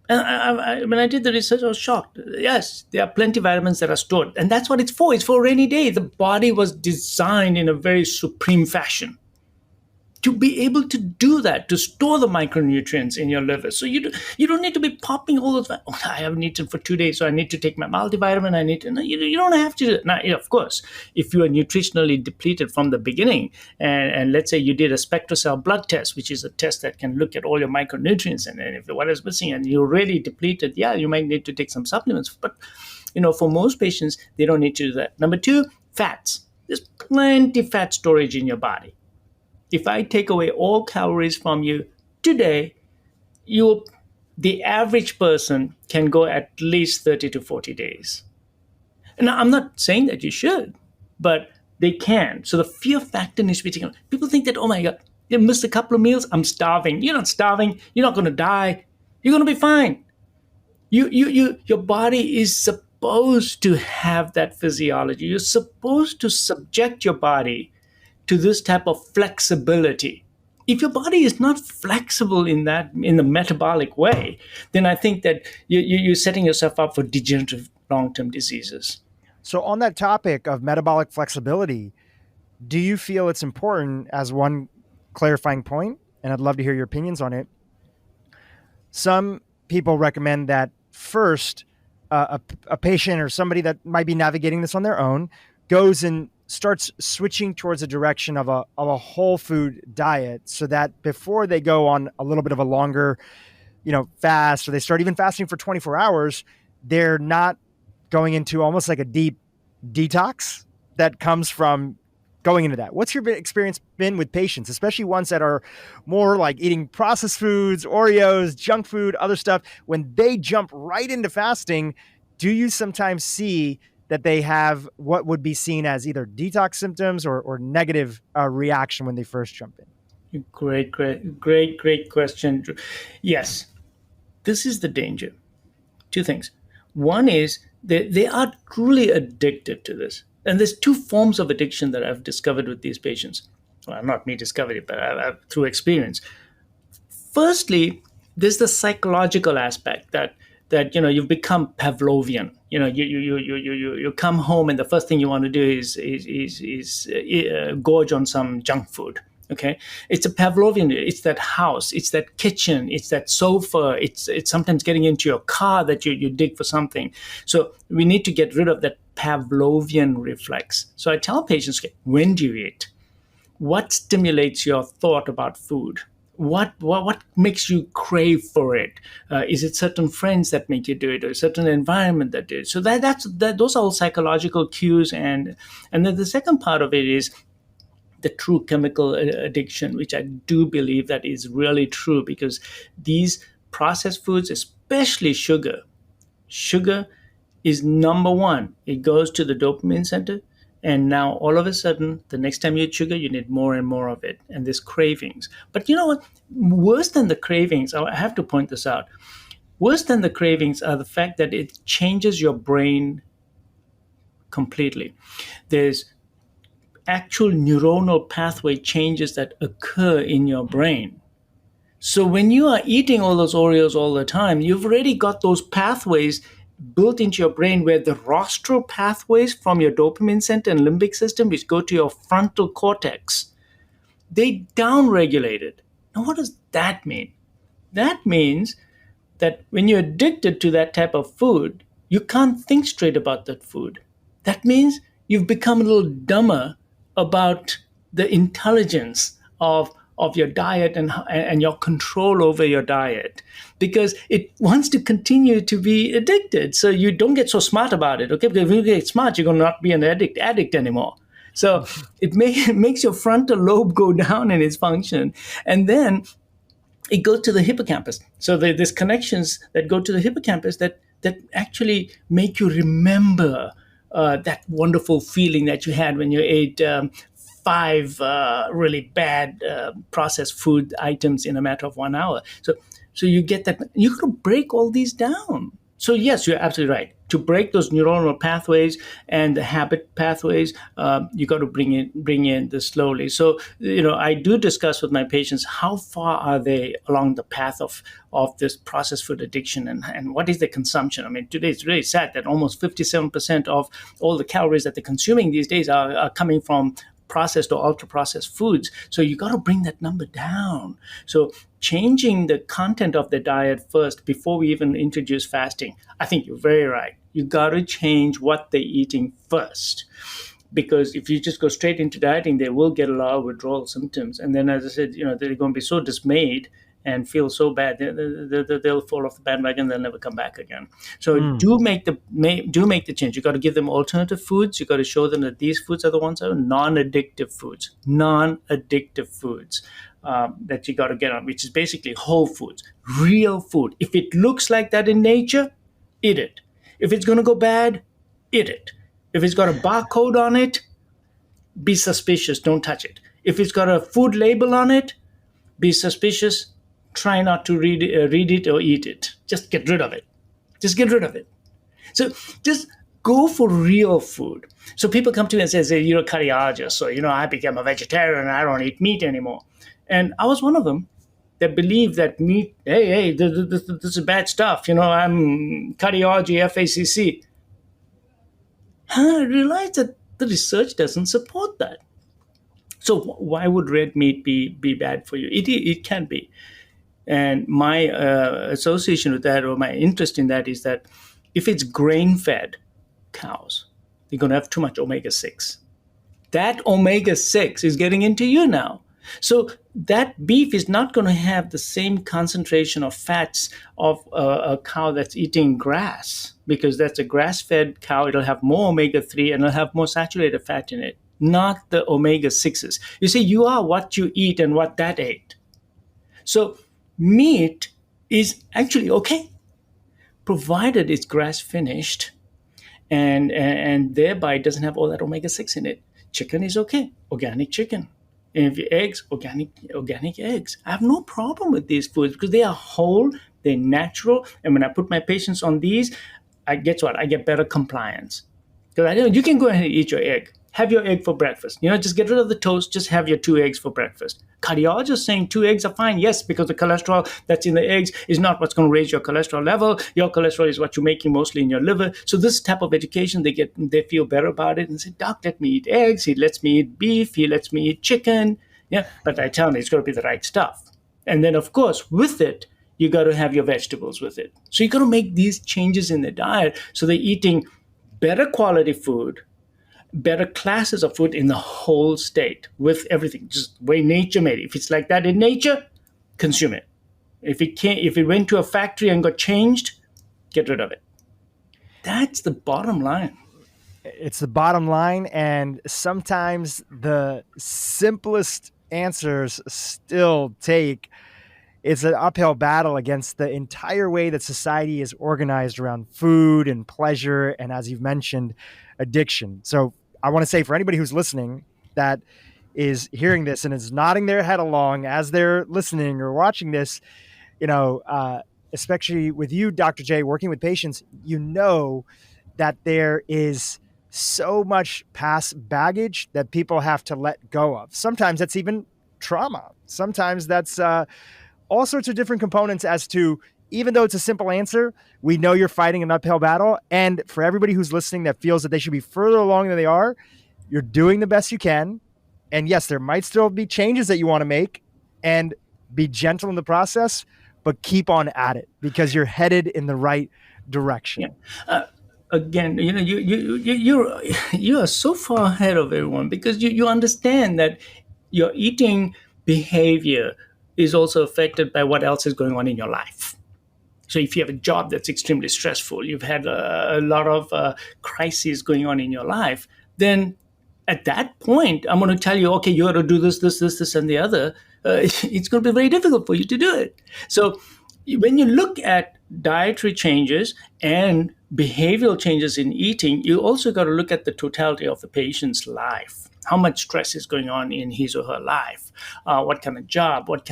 And when I did the research, I was shocked. Yes, there are plenty of vitamins that are stored. And that's what it's for. It's for a rainy day. The body was designed in a very supreme fashion to be able to do that, to store the micronutrients in your liver. So you don't need to be popping all those. I haven't eaten for 2 days, so I need to take my multivitamin. You don't have to do it. Now, of course, if you are nutritionally depleted from the beginning, and let's say you did a SpectraCell blood test, which is a test that can look at all your micronutrients, and if what is missing and you're really depleted, you might need to take some supplements. But, for most patients, they don't need to do that. Number two, fats. There's plenty of fat storage in your body. If I take away all calories from you today, the average person can go at least 30 to 40 days. And I'm not saying that you should, but they can. So the fear factor needs to be taken. People think that, oh my God, you missed a couple of meals, I'm starving. You're not starving. You're not going to die. You're going to be fine. Your body is supposed to have that physiology. You're supposed to subject your body to this type of flexibility. If your body is not flexible in the metabolic way, then I think that you're setting yourself up for degenerative long-term diseases. So on that topic of metabolic flexibility, do you feel it's important, as one clarifying point, and I'd love to hear your opinions on it, some people recommend that first a patient or somebody that might be navigating this on their own goes and starts switching towards a direction of a whole food diet, so that before they go on a little bit of a longer, fast, or they start even fasting for 24 hours, they're not going into almost like a deep detox that comes from going into that. What's your experience been with patients, especially ones that are more like eating processed foods, Oreos, junk food, other stuff? When they jump right into fasting, do you sometimes see that they have what would be seen as either detox symptoms or negative reaction when they first jump in? Great question. Yes, this is the danger. Two things. One is they are truly addicted to this. And there's two forms of addiction that I've discovered with these patients. Well, not me discovered it, but through experience. Firstly, there's the psychological aspect that you've become Pavlovian. You come home and the first thing you want to do is gorge on some junk food. Okay, it's a Pavlovian. It's that house. It's that kitchen. It's that sofa. It's sometimes getting into your car that you dig for something. So we need to get rid of that Pavlovian reflex. So I tell patients, okay, when do you eat? What stimulates your thought about food? What makes you crave for it? Is it certain friends that make you do it, or a certain environment that do it? So those are all psychological cues, and then the second part of it is the true chemical addiction, which I do believe that is really true, because these processed foods, especially sugar is number one. It goes to the dopamine center. And now all of a sudden, the next time you eat sugar, you need more and more of it. And there's cravings. But you know what? Worse than the cravings, I have to point this out. Worse than the cravings are the fact that it changes your brain completely. There's actual neuronal pathway changes that occur in your brain. So when you are eating all those Oreos all the time, you've already got those pathways built into your brain, where the rostral pathways from your dopamine center and limbic system, which go to your frontal cortex, they downregulated. Now, what does that mean? That means that when you're addicted to that type of food, you can't think straight about that food. That means you've become a little dumber about the intelligence of your diet and your control over your diet, because it wants to continue to be addicted. So you don't get so smart about it, okay? Because if you get smart, you're going to not be an addict anymore. So it makes your frontal lobe go down in its function. And then it goes to the hippocampus. So there's connections that go to the hippocampus that actually make you remember that wonderful feeling that you had when you ate five really bad processed food items in a matter of 1 hour. So you get that. You got to break all these down. So yes, you're absolutely right. To break those neuronal pathways and the habit pathways, you got to bring in this slowly. So I do discuss with my patients, how far are they along the path of this processed food addiction, and what is the consumption. I mean, today it's really sad that almost 57% of all the calories that they're consuming these days are coming from processed or ultra processed foods. So you got to bring that number down. So changing the content of the diet first before we even introduce fasting. I think you're very right. You got to change what they're eating first. Because if you just go straight into dieting, they will get a lot of withdrawal symptoms. And then, as I said, they're going to be so dismayed and feel so bad, they'll fall off the bandwagon. They'll never come back again. So do make the change. You got to give them alternative foods. You got to show them that these foods are the ones that are non-addictive foods, that you got to get on, which is basically whole foods, real food. If it looks like that in nature, eat it. If it's going to go bad, eat it. If it's got a barcode on it, be suspicious. Don't touch it. If it's got a food label on it, be suspicious. Try not to read it or eat it. Just get rid of it. So just go for real food. So people come to me and say, you're a cardiologist, so I became a vegetarian and I don't eat meat anymore. And I was one of them that believed that meat, hey, this is bad stuff. I'm cardiology, FACC. I realized that the research doesn't support that. So why would red meat be bad for you? It can be. And my association with that, or my interest in that, is that If it's grain-fed cows, they're going to have too much omega-6. That omega-6 is getting into you now. So that beef is not going to have the same concentration of fats of a cow that's eating grass, because that's a grass-fed cow. It'll have more omega-3 and it'll have more saturated fat in it, not the omega-6s. You see, you are what you eat and what that ate. So meat is actually okay, provided it's grass finished, and thereby it doesn't have all that omega-6 in it. Chicken is okay, organic chicken. And if your eggs, organic eggs. I have no problem with these foods because they are whole, they're natural, and when I put my patients on these, I guess what? I get better compliance. Because I know you can go ahead and eat your egg. Have your egg for breakfast. Just get rid of the toast. Just have your 2 eggs for breakfast. Cardiologists saying 2 eggs are fine. Yes, because the cholesterol that's in the eggs is not what's going to raise your cholesterol level. Your cholesterol is what you're making mostly in your liver. So this type of education, they feel better about it and say, Doc, let me eat eggs. He lets me eat beef. He lets me eat chicken. Yeah, but I tell him it's got to be the right stuff. And then, of course, with it, you got to have your vegetables with it. So you got to make these changes in the diet so they're eating better quality food, better classes of food in the whole state with everything, just the way nature made it. If it's like that in nature, consume it. If it went to a factory and got changed, get rid of it. That's the bottom line. It's the bottom line, and sometimes the simplest answers still take. It's an uphill battle against the entire way that society is organized around food and pleasure, and as you've mentioned, addiction. So I want to say, for anybody who's listening that is hearing this and is nodding their head along as they're listening or watching this, especially with you, Dr. J, working with patients, that there is so much past baggage that people have to let go of. Sometimes that's even trauma. Sometimes that's all sorts of different components as to, even though it's a simple answer, we know you're fighting an uphill battle. And for everybody who's listening that feels that they should be further along than they are, you're doing the best you can. And yes, there might still be changes that you want to make, and be gentle in the process, but keep on at it because you're headed in the right direction. Yeah. Again, you are so far ahead of everyone because you understand that your eating behavior is also affected by what else is going on in your life. So if you have a job that's extremely stressful, you've had a lot of crises going on in your life, then at that point, I'm going to tell you, okay, you got to do this, and the other. It's going to be very difficult for you to do it. So when you look at dietary changes and behavioral changes in eating, you also got to look at the totality of the patient's life. How much stress is going on in his or her life? What kind of job? But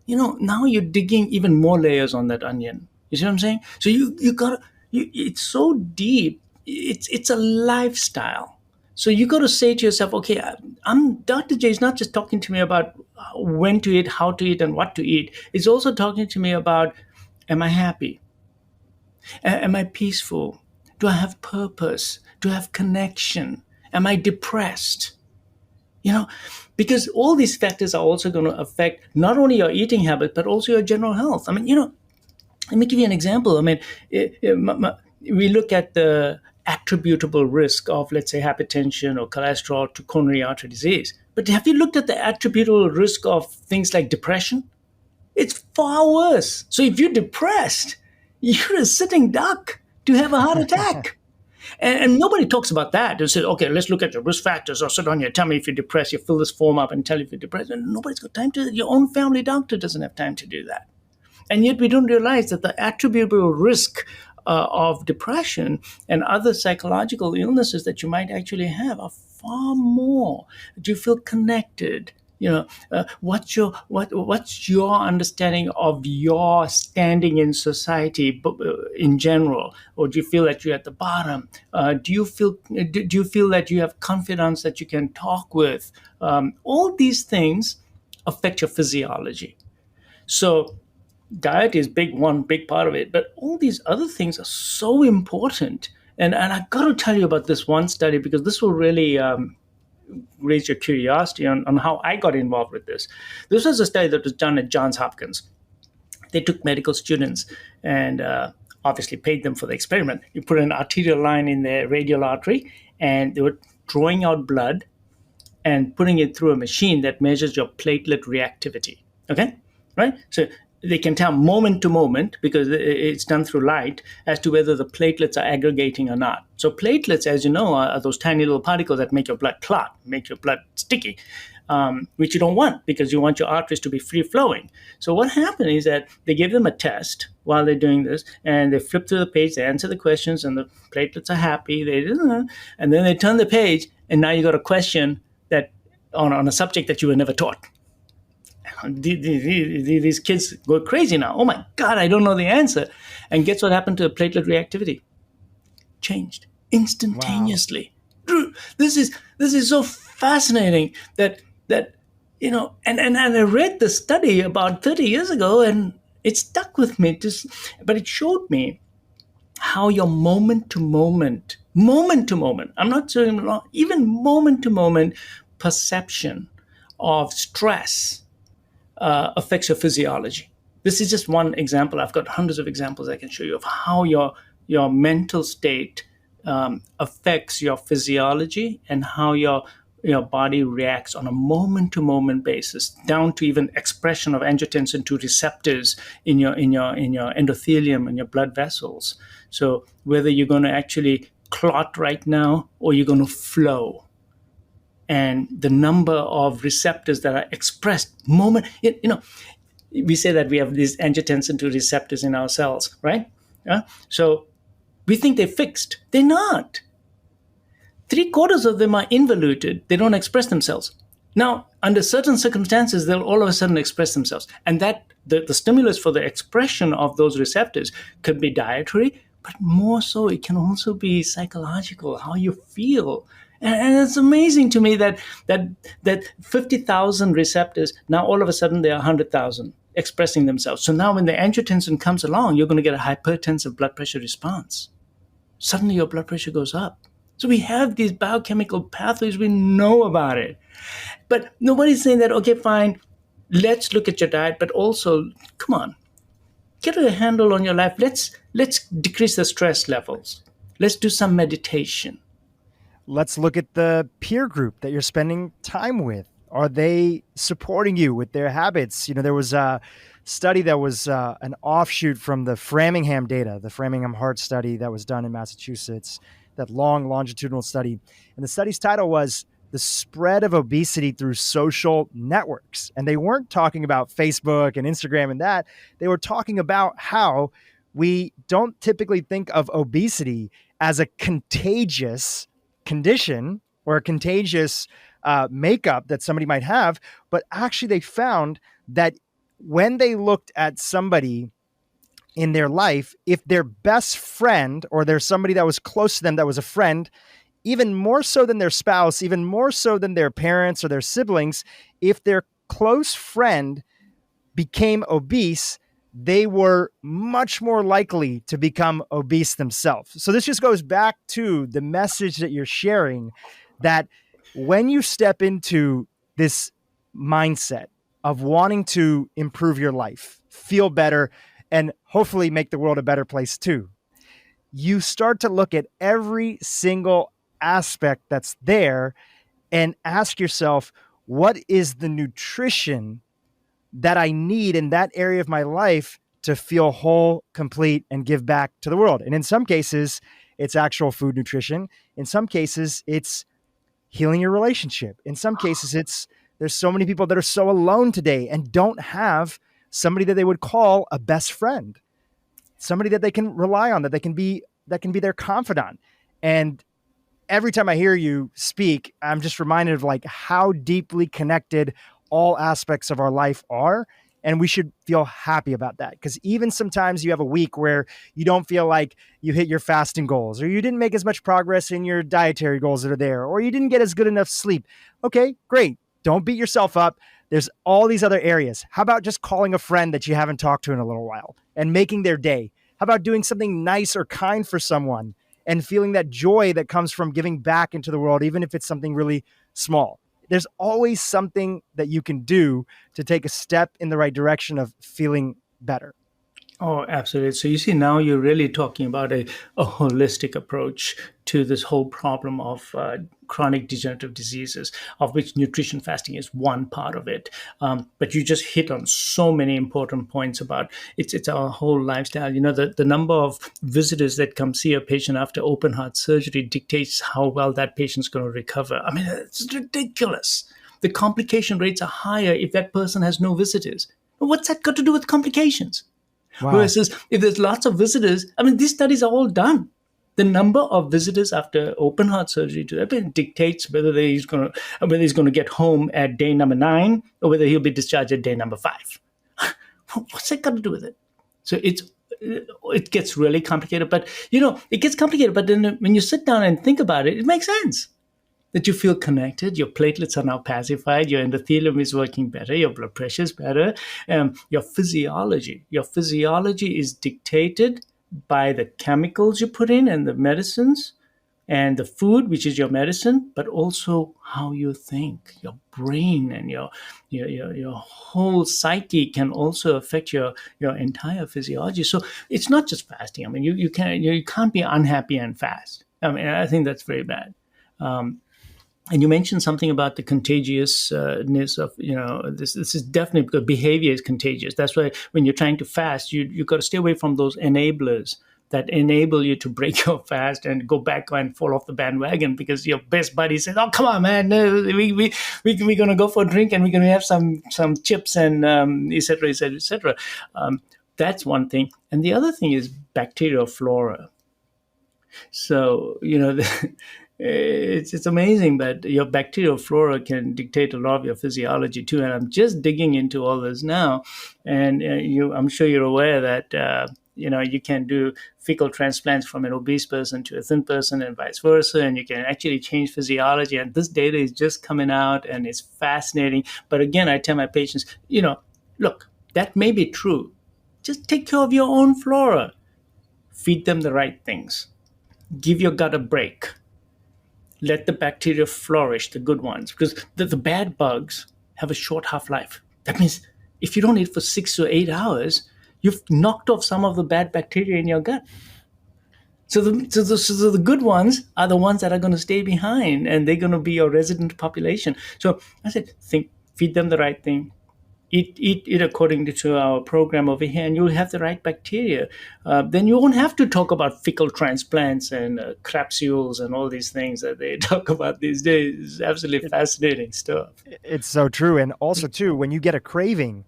now you're digging even more layers on that onion. You see what I'm saying? So you got to. It's so deep. It's a lifestyle. So you got to say to yourself, okay, Dr. J is not just talking to me about when to eat, how to eat, and what to eat. It's also talking to me about, am I happy? Am I peaceful? Do I have purpose? Do I have connection? Am I depressed? Because all these factors are also going to affect not only your eating habit, but also your general health. Let me give you an example. We look at the attributable risk of, let's say, hypertension or cholesterol to coronary artery disease. But have you looked at the attributable risk of things like depression? It's far worse. So if you're depressed, you're a sitting duck to have a heart attack. And nobody talks about that. They say, okay, let's look at your risk factors, or sit on your tummy if you're depressed. You fill this form up and tell you if you're depressed. And nobody's got time to. Your own family doctor doesn't have time to do that. And yet we don't realize that the attributable risk of depression and other psychological illnesses that you might actually have are far more. Do you feel connected? What's your understanding of your standing in society in general, or do you feel that you're at the bottom? Do you feel that you have confidence that you can talk with? All these things affect your physiology. So diet is one big part of it, but all these other things are so important. And I got to tell you about this one study because this will really raise your curiosity on how I got involved with this. This was a study that was done at Johns Hopkins. They took medical students and obviously paid them for the experiment. You put an arterial line in the radial artery, and they were drawing out blood and putting it through a machine that measures your platelet reactivity. Okay, right? So they can tell moment to moment, because it's done through light, as to whether the platelets are aggregating or not. So platelets, as you know, are those tiny little particles that make your blood clot, make your blood sticky, which you don't want, because you want your arteries to be free flowing. So what happened is that they gave them a test while they're doing this, and they flip through the page, they answer the questions, and the platelets are happy. And then they turn the page, and now you got a question that on a subject that you were never taught. These kids go crazy now. Oh my God, I don't know the answer. And guess what happened to the platelet reactivity? Changed Wow. instantaneously. Drew, this is so fascinating that and I read the study about 30 years ago, and it stuck with me. But it showed me how your moment to moment, I'm not saying wrong, even moment to moment perception of stress affects your physiology. This is just one example. I've got hundreds of examples I can show you of how your mental state affects your physiology, and how your body reacts on a moment to moment basis, down to even expression of angiotensin 2 receptors in your endothelium and your blood vessels. So whether you're going to actually clot right now or you're going to flow, and the number of receptors that are expressed moment, we say that we have these angiotensin 2 receptors in our cells, right? Yeah? So we think they're fixed. They're not. Three-quarters of them are involuted. They don't express themselves. Now, under certain circumstances, they'll all of a sudden express themselves. And that the stimulus for the expression of those receptors could be dietary, but more so, it can also be psychological, how you feel. And it's amazing to me that 50,000 receptors, now all of a sudden there are 100,000 expressing themselves. So now when the angiotensin comes along, you're going to get a hypertensive blood pressure response. Suddenly your blood pressure goes up. So we have these biochemical pathways, we know about it. But nobody's saying that, okay, fine, let's look at your diet, but also, come on, get a handle on your life. Let's decrease the stress levels. Let's do some meditation. Let's look at the peer group that you're spending time with. Are they supporting you with their habits? There was a study that was an offshoot from the Framingham data, the Framingham Heart Study that was done in Massachusetts, that long longitudinal study. And the study's title was The Spread of Obesity Through Social Networks. And they weren't talking about Facebook and Instagram and that. They were talking about how we don't typically think of obesity as a contagious condition or a contagious makeup that somebody might have, but actually they found that when they looked at somebody in their life, if their best friend or there's somebody that was close to them that was a friend, even more so than their spouse, even more so than their parents or their siblings, if their close friend became obese, they were much more likely to become obese themselves. So this just goes back to the message that you're sharing, that when you step into this mindset of wanting to improve your life, feel better, and hopefully make the world a better place too, you start to look at every single aspect that's there and ask yourself, what is the nutrition that I need in that area of my life to feel whole, complete, and give back to the world? And in some cases, it's actual food nutrition. In some cases, it's healing your relationship. In some cases, there's so many people that are so alone today and don't have somebody that they would call a best friend, somebody that they can rely on, that can be their confidant. And every time I hear you speak, I'm just reminded of like how deeply connected all aspects of our life are. And we should feel happy about that, because even sometimes you have a week where you don't feel like you hit your fasting goals, or you didn't make as much progress in your dietary goals that are there, or you didn't get as good enough sleep. Okay, great. Don't beat yourself up. There's all these other areas. How about just calling a friend that you haven't talked to in a little while and making their day? How about doing something nice or kind for someone and feeling that joy that comes from giving back into the world, even if it's something really small? There's always something that you can do to take a step in the right direction of feeling better. Oh, absolutely. So you see, now you're really talking about a holistic approach to this whole problem of chronic degenerative diseases, of which nutrition fasting is one part of it. But you just hit on so many important points about it's our whole lifestyle. You know, the number of visitors that come see a patient after open heart surgery dictates how well that patient's going to recover. I mean, it's ridiculous. The complication rates are higher if that person has no visitors. What's that got to do with complications? Wow. Versus if there's lots of visitors, I mean, these studies are all done. The number of visitors after open heart surgery to that dictates whether he's going to get home at day number 9 or whether he'll be discharged at day number 5. What's that got to do with it? So it gets really complicated. But it gets complicated. But then when you sit down and think about it, it makes sense that you feel connected, your platelets are now pacified, your endothelium is working better, your blood pressure is better, your physiology. Your physiology is dictated by the chemicals you put in and the medicines and the food, which is your medicine, but also how you think. Your brain and your whole psyche can also affect your entire physiology. So it's not just fasting. I mean, you can't be unhappy and fast. I mean, I think that's very bad. And you mentioned something about the contagiousness of this. This is definitely because behavior is contagious. That's why when you're trying to fast, you got to stay away from those enablers that enable you to break your fast and go back and fall off the bandwagon because your best buddy says, "Oh, come on, man, no, we're gonna go for a drink and we're gonna have some chips and etc. etc. etc." That's one thing, and the other thing is bacterial flora. So it's amazing that your bacterial flora can dictate a lot of your physiology too. And I'm just digging into all this now, and I'm sure you're aware that you can do fecal transplants from an obese person to a thin person and vice versa, and you can actually change physiology. And this data is just coming out, and it's fascinating. But again, I tell my patients, look, that may be true. Just take care of your own flora. Feed them the right things. Give your gut a break. Let the bacteria flourish, the good ones, because the bad bugs have a short half-life. That means if you don't eat for 6 to 8 hours, you've knocked off some of the bad bacteria in your gut. So the good ones are the ones that are going to stay behind, and they're going to be your resident population. So I said, feed them the right thing, eat according to our program over here, and you'll have the right bacteria. Then you won't have to talk about fecal transplants and capsules and all these things that they talk about these days. It's absolutely fascinating stuff. It's so true. And also, too, when you get a craving,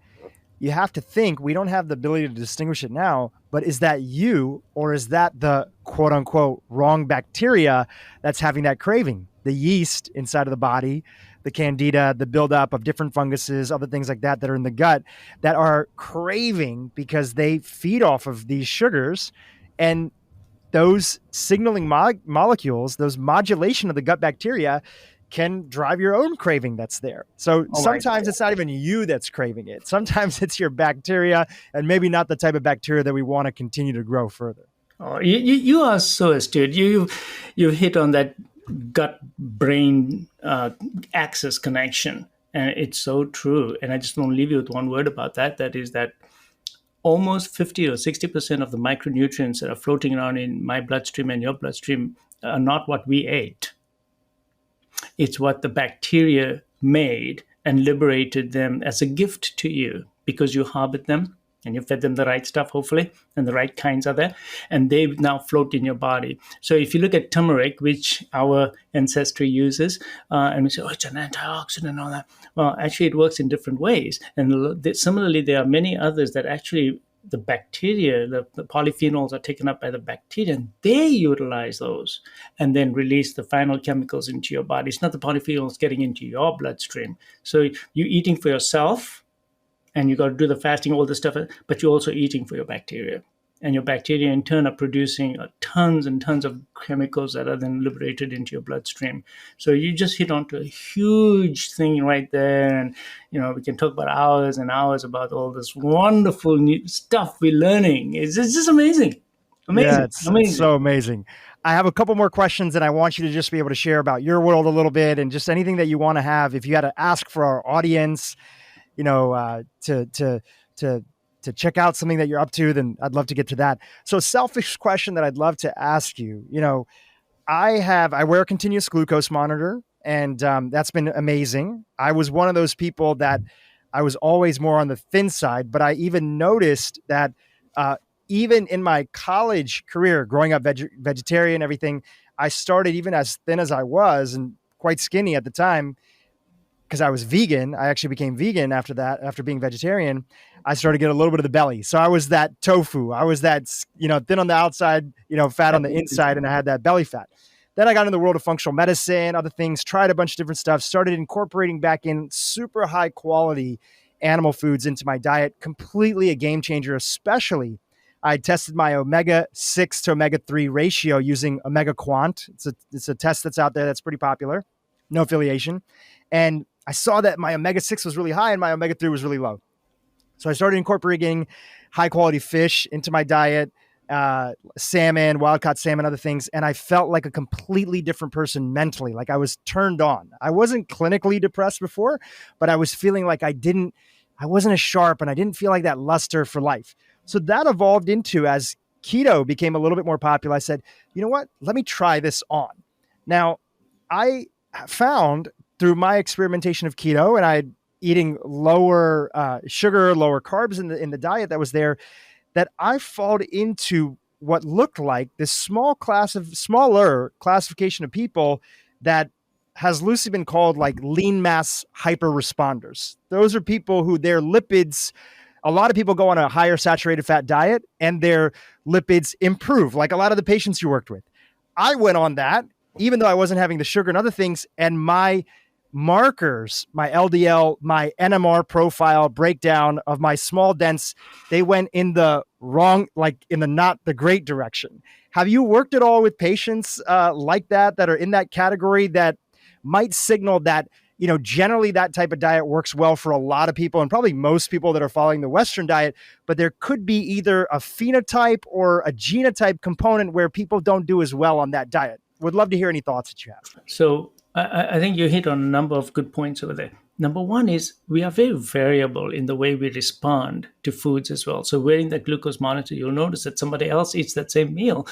you have to think we don't have the ability to distinguish it now, but is that you or is that the quote unquote wrong bacteria that's having that craving? The yeast inside of the body, the candida, the buildup of different funguses, other things like that are in the gut that are craving because they feed off of these sugars, and those signaling molecules, those modulation of the gut bacteria can drive your own craving that's there. So sometimes it's not even you that's craving it. Sometimes it's your bacteria, and maybe not the type of bacteria that we want to continue to grow further. Oh, you are so astute. You hit on that gut brain axis connection, and it's so true. And I just want to leave you with one word about that. That is that almost 50 or 60% of the micronutrients that are floating around in my bloodstream and your bloodstream are not what we ate. It's what the bacteria made and liberated them as a gift to you because you harbored them and you fed them the right stuff, hopefully, and the right kinds are there, and they now float in your body. So if you look at turmeric, which our ancestry uses, and we say, oh, it's an antioxidant and all that. Well, actually, it works in different ways. And similarly, there are many others that actually the bacteria, the polyphenols are taken up by the bacteria, and they utilize those and then release the final chemicals into your body. It's not the polyphenols getting into your bloodstream. So you're eating for yourself, and you got to do the fasting, all this stuff, but you're also eating for your bacteria. And your bacteria in turn are producing tons and tons of chemicals that are then liberated into your bloodstream. So you just hit onto a huge thing right there. And, we can talk about hours and hours about all this wonderful new stuff we're learning. It's just amazing. Amazing. Yeah, it's so amazing. I have a couple more questions, and I want you to just be able to share about your world a little bit and just anything that you want to have. If you had to ask for our audience, to to check out something that you're up to, then I'd love to get to that. So, a selfish question that I'd love to ask you, I wear a continuous glucose monitor, and that's been amazing. I was one of those people that I was always more on the thin side, but I even noticed that uh, even in my college career, growing up vegetarian, everything, I started even as thin as I was and quite skinny at the time because I was vegan. I actually became vegan after that, after being vegetarian. I started to get a little bit of the belly. So I was that tofu. I was that, thin on the outside, fat on the inside, and I had that belly fat. Then I got in the world of functional medicine, other things, tried a bunch of different stuff, started incorporating back in super high quality animal foods into my diet. Completely a game changer, especially I tested my omega 6 to omega 3 ratio using Omega Quant. It's a test that's out there that's pretty popular, no affiliation. And I saw that my omega 6 was really high and my omega 3 was really low. So I started incorporating high quality fish into my diet, salmon, wild caught salmon, other things. And I felt like a completely different person mentally. Like I was turned on. I wasn't clinically depressed before, but I was feeling like I wasn't as sharp and I didn't feel like that luster for life. So that evolved into, as keto became a little bit more popular, I said, you know what, let me try this on. Now I found through my experimentation of keto, and I eating lower sugar, lower carbs in the diet that was there, that I fall into what looked like this smaller classification of people that has loosely been called like lean mass hyper responders. Those are people who their lipids, a lot of people go on a higher saturated fat diet and their lipids improve, like a lot of the patients you worked with. I went on that, even though I wasn't having the sugar and other things, and my markers, my LDL, my NMR profile breakdown of my small dense, they went in the wrong, like in the not the great direction. Have you worked at all with patients like that are in that category that might signal that, generally that type of diet works well for a lot of people and probably most people that are following the Western diet, but there could be either a phenotype or a genotype component where people don't do as well on that diet? Would love to hear any thoughts that you have. So I think you hit on a number of good points over there. Number one is we are very variable in the way we respond to foods as well. So wearing that glucose monitor, you'll notice that somebody else eats that same meal.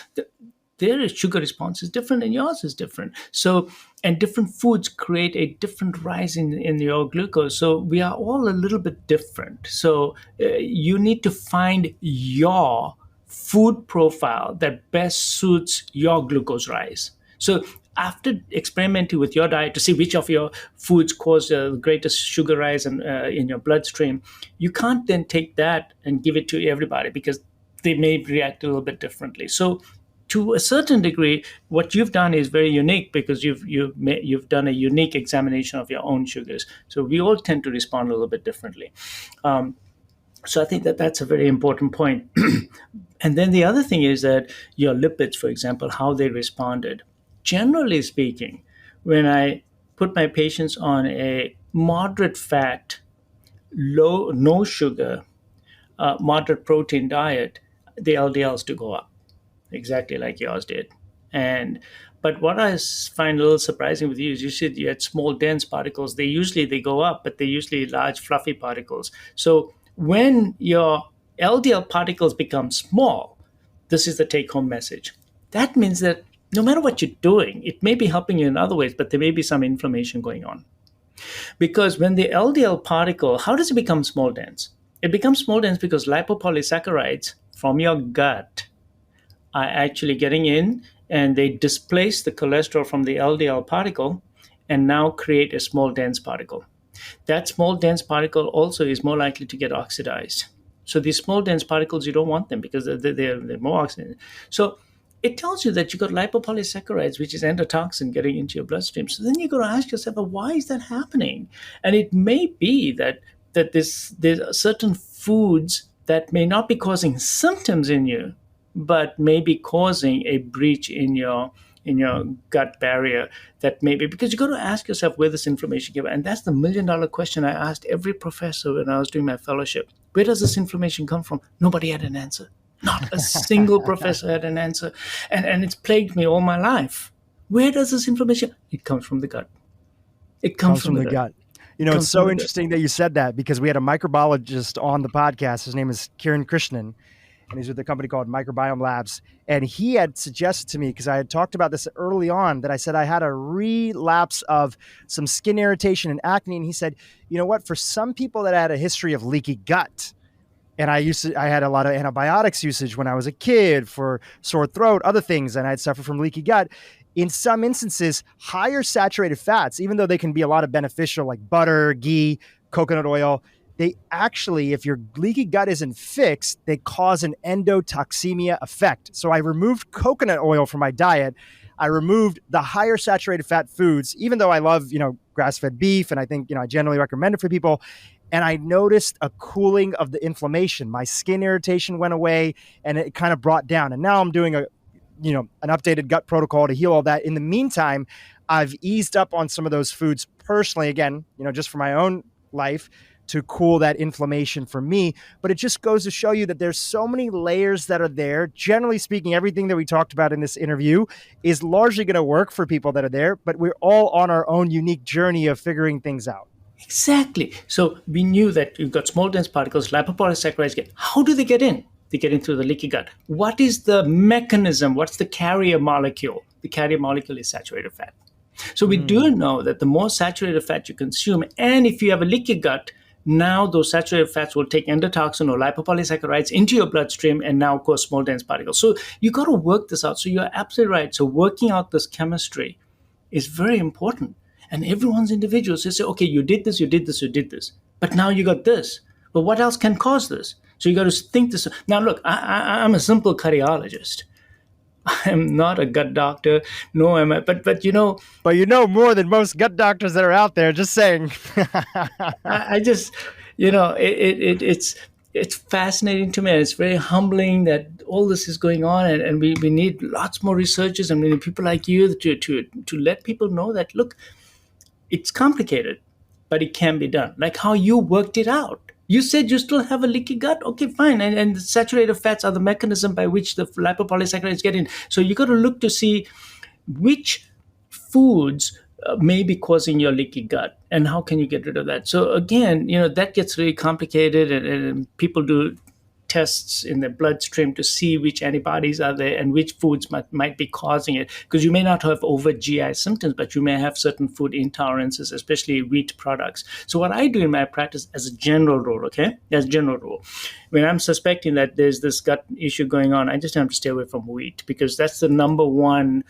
Their sugar response is different and yours is different. So, and different foods create a different rise in your glucose. So we are all a little bit different. So you need to find your food profile that best suits your glucose rise. So after experimenting with your diet to see which of your foods cause the greatest sugar rise in your bloodstream, you can't then take that and give it to everybody because they may react a little bit differently. So to a certain degree, what you've done is very unique because you've done a unique examination of your own sugars. So we all tend to respond a little bit differently. So I think that that's a very important point. And then the other thing is that your lipids, for example, how they responded. Generally speaking, when I put my patients on a moderate fat, no sugar, moderate protein diet, the LDLs do go up, exactly like yours did. But what I find a little surprising with you is you said you had small dense particles. They go up, but they're usually large fluffy particles. So when your LDL particles become small, this is the take-home message. That means that no matter what you're doing, it may be helping you in other ways, but there may be some inflammation going on. Because when the LDL particle, how does it become small dense? It becomes small dense because lipopolysaccharides from your gut are actually getting in and they displace the cholesterol from the LDL particle and now create a small dense particle. That small dense particle also is more likely to get oxidized. So these small dense particles, you don't want them because they're more oxidized. So it tells you that you got lipopolysaccharides, which is endotoxin, getting into your bloodstream. So then you got to ask yourself, well, why is that happening? And it may be that there's certain foods that may not be causing symptoms in you, but may be causing a breach in your gut barrier. That may be because you got to ask yourself where this inflammation came from. And that's the $1,000,000 question I asked every professor when I was doing my fellowship. Where does this inflammation come from? Nobody had an answer. Not a single professor had an answer. And it's plagued me all my life. Where does this inflammation? It comes from the gut. It comes from the gut. It's Comes from so the gut. interesting that you said that because we had a microbiologist on the podcast. His name is Kiran Krishnan, and he's with a company called Microbiome Labs. And he had suggested to me, because I had talked about this early on, that I said I had a relapse of some skin irritation and acne. And he said, you know what, for some people that had a history of leaky gut, and I had a lot of antibiotics usage when I was a kid for sore throat, other things, and I'd suffered from leaky gut. In some instances, higher saturated fats, even though they can be a lot of beneficial, like butter, ghee, coconut oil, they actually, if your leaky gut isn't fixed, they cause an endotoxemia effect. So I removed coconut oil from my diet. I removed the higher saturated fat foods, even though I love, grass-fed beef, and I think, I generally recommend it for people. And I noticed a cooling of the inflammation. My skin irritation went away and it kind of brought down. And now I'm doing an updated gut protocol to heal all that. In the meantime, I've eased up on some of those foods personally, again, just for my own life, to cool that inflammation for me. But it just goes to show you that there's so many layers that are there. Generally speaking, everything that we talked about in this interview is largely going to work for people that are there, but we're all on our own unique journey of figuring things out. Exactly. So we knew that you've got small dense particles, lipopolysaccharides. How do they get in? They get in through the leaky gut. What is the mechanism? What's the carrier molecule? The carrier molecule is saturated fat. So we do know that the more saturated fat you consume, and if you have a leaky gut, now those saturated fats will take endotoxin or lipopolysaccharides into your bloodstream and now cause small dense particles. So you got to work this out. So you're absolutely right. So working out this chemistry is very important. And everyone's individual. So say, okay, you did this, you did this, you did this. But now you got this. But what else can cause this? So you got to think this. Now, look, I'm a simple cardiologist. I'm not a gut doctor. No, am I? But But you know more than most gut doctors that are out there. Just saying. I just, it's fascinating to me. And it's very humbling that all this is going on, and we need lots more researchers and we need people like you to let people know that, look, it's complicated, but it can be done. Like how you worked it out. You said you still have a leaky gut. Okay, fine. And the saturated fats are the mechanism by which the lipopolysaccharides get in. So you got to look to see which foods may be causing your leaky gut and how can you get rid of that. So again, that gets really complicated, and people do tests in the bloodstream to see which antibodies are there and which foods might be causing it. Because you may not have overt GI symptoms, but you may have certain food intolerances, especially wheat products. So what I do in my practice as a general rule, when I'm suspecting that there's this gut issue going on, I just have to stay away from wheat because that's the number one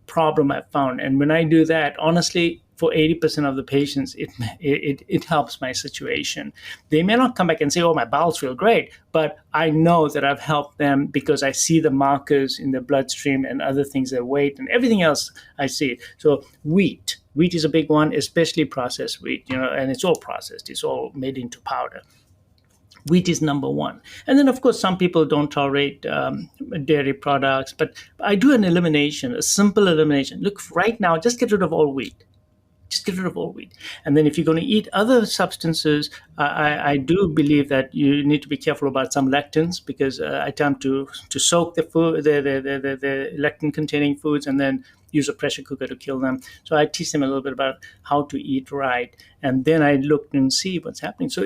problem I've found. And when I do that, honestly, for 80% of the patients, it helps my situation. They may not come back and say, oh, my bowels feel great, but I know that I've helped them because I see the markers in the bloodstream and other things, their weight and everything else, I see it. So wheat is a big one, especially processed wheat, and it's all processed. It's all made into powder. Wheat is number one. And then, of course, some people don't tolerate dairy products, but I do an elimination, a simple elimination. Look, right now, just get rid of all wheat. Just get rid of all wheat. And then if you're going to eat other substances, I do believe that you need to be careful about some lectins because I attempt to soak the food, the lectin-containing foods, and then use a pressure cooker to kill them. So I teach them a little bit about how to eat right. And then I look and see what's happening. So,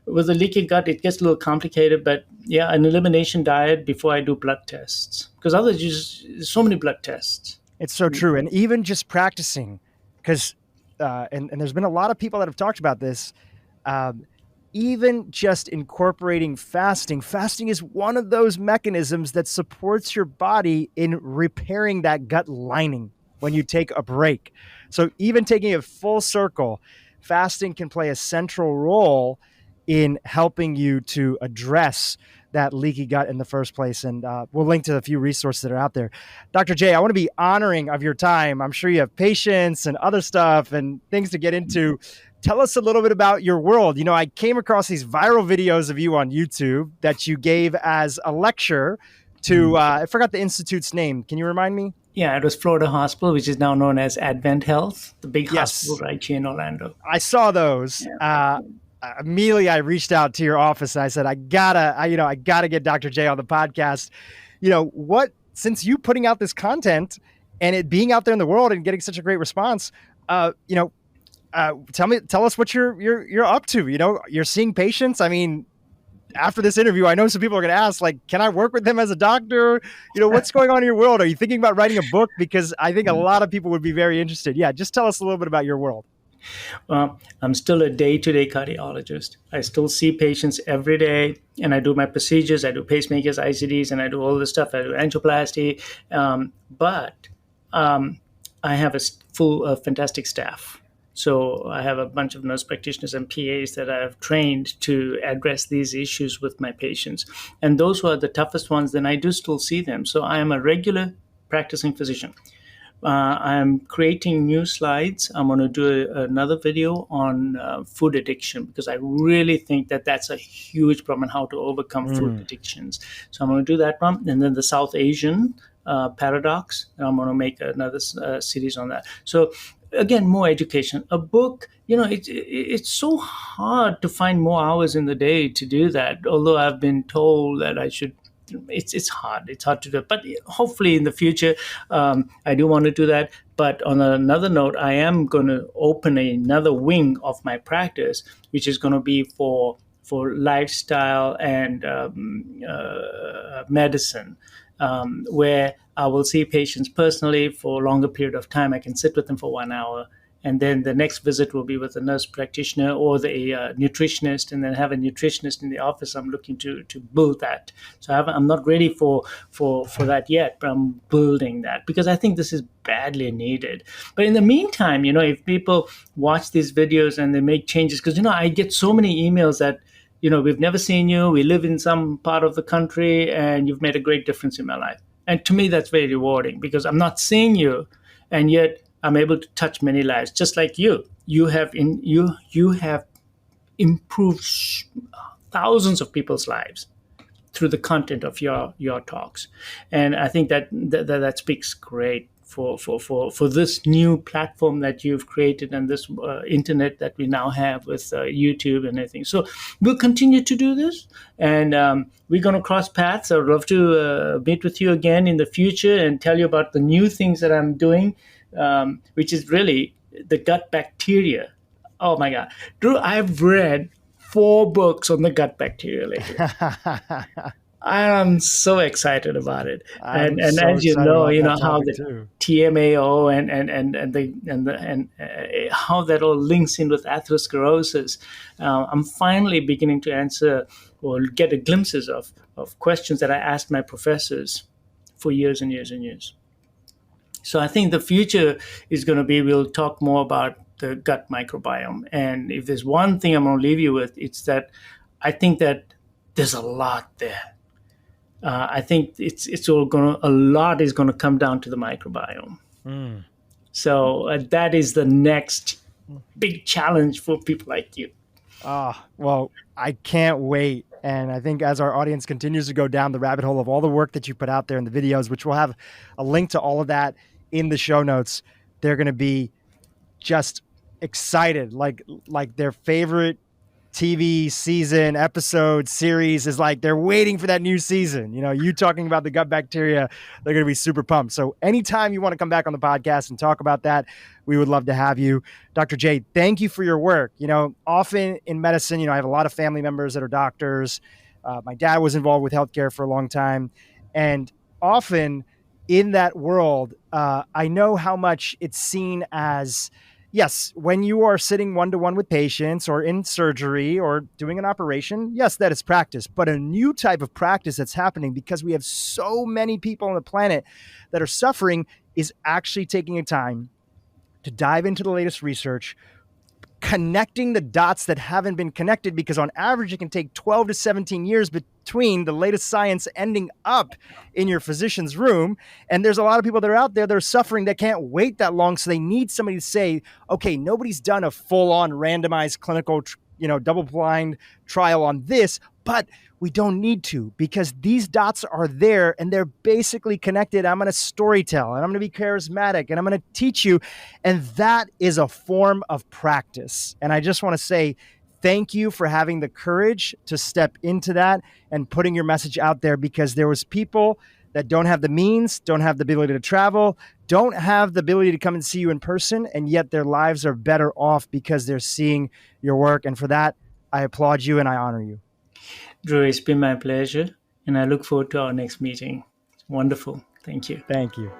with a leaky gut, it gets a little complicated, but yeah, an elimination diet before I do blood tests. Because otherwise, there's so many blood tests. It's so true. And even just practicing, because, and there's been a lot of people that have talked about this, even just incorporating fasting. Fasting is one of those mechanisms that supports your body in repairing that gut lining when you take a break. So even taking it full circle, fasting can play a central role in helping you to address that leaky gut in the first place. And we'll link to a few resources that are out there. Dr. J, I want to be honoring of your time. I'm sure you have patients and other stuff and things to get into. Tell us a little bit about your world. I came across these viral videos of you on YouTube that you gave as a lecture to, I forgot the institute's name. Can you remind me? Yeah, it was Florida Hospital, which is now known as Advent Health, the big hospital right here in Orlando. I saw those. Yeah. Immediately I reached out to your office and I said, I gotta get Dr. J on the podcast. Since you putting out this content and it being out there in the world and getting such a great response, Tell us what you're up to. You're seeing patients. I mean, after this interview, I know some people are going to ask, like, can I work with them as a doctor? What's going on in your world? Are you thinking about writing a book? Because I think a lot of people would be very interested. Yeah, just tell us a little bit about your world. I'm still a day-to-day cardiologist. I still see patients every day, and I do my procedures. I do pacemakers, ICDs, and I do all this stuff. I do angioplasty, but I have a fantastic staff. So I have a bunch of nurse practitioners and PAs that I've trained to address these issues with my patients. And those who are the toughest ones, then I do still see them. So I am a regular practicing physician. I'm creating new slides. I'm going to do another video on food addiction because I really think that that's a huge problem and how to overcome food addictions. So I'm going to do that one. And then the South Asian paradox. And I'm going to make another series on that. So again, more education. A book, it's so hard to find more hours in the day to do that. Although I've been told that I should. It's hard. It's hard to do, but hopefully in the future, I do want to do that. But on another note, I am going to open another wing of my practice, which is going to be for lifestyle and medicine, where I will see patients personally for a longer period of time. I can sit with them for 1 hour. And then the next visit will be with a nurse practitioner or the nutritionist, and then have a nutritionist in the office. I'm looking to build that. So I'm not ready for that yet, but I'm building that because I think this is badly needed. But in the meantime, if people watch these videos and they make changes, because I get so many emails that we've never seen you, we live in some part of the country, and you've made a great difference in my life. And to me, that's very rewarding because I'm not seeing you, and yet I'm able to touch many lives, just like you. You have improved thousands of people's lives through the content of your talks, and I think that speaks great for this new platform that you've created and this internet that we now have with YouTube and everything. So we'll continue to do this, and we're going to cross paths. I'd love to meet with you again in the future and tell you about the new things that I'm doing. Which is really the gut bacteria. Oh my God. Drew, I've read 4 books on the gut bacteria lately. I am so excited about it. And so as you know, how the too. TMAO and how that all links in with atherosclerosis. I'm finally beginning to answer or get a glimpses of questions that I asked my professors for years and years and years. So I think the future is going to be, we'll talk more about the gut microbiome. And if there's one thing I'm going to leave you with, it's that I think that there's a lot there. I think it's all a lot is going to come down to the microbiome. So that is the next big challenge for people like you. Well, I can't wait. And I think as our audience continues to go down the rabbit hole of all the work that you put out there in the videos, which we'll have a link to all of that in the show notes, they're going to be just excited, like their favorite TV season, episode, series is like they're waiting for that new season. You talking about the gut bacteria, they're going to be super pumped. So anytime you want to come back on the podcast and talk about that, we would love to have you. Dr. J, thank you for your work. Often in medicine, I have a lot of family members that are doctors. My dad was involved with healthcare for a long time. And often in that world, I know how much it's seen as, yes, when you are sitting one-to-one with patients or in surgery or doing an operation, yes, that is practice. But a new type of practice that's happening because we have so many people on the planet that are suffering is actually taking a time to dive into the latest research, connecting the dots that haven't been connected, because on average, it can take 12 to 17 years between the latest science ending up in your physician's room. And there's a lot of people that are out there that are suffering that can't wait that long. So they need somebody to say, okay, nobody's done a full-on randomized clinical, double-blind trial on this, but we don't need to, because these dots are there and they're basically connected. I'm going to storytell and I'm going to be charismatic and I'm going to teach you. And that is a form of practice. And I just want to say thank you for having the courage to step into that and putting your message out there, because there was people that don't have the means, don't have the ability to travel, don't have the ability to come and see you in person, and yet their lives are better off because they're seeing your work. And for that, I applaud you and I honor you. Drew, it's been my pleasure, and I look forward to our next meeting. Wonderful. Thank you. Thank you.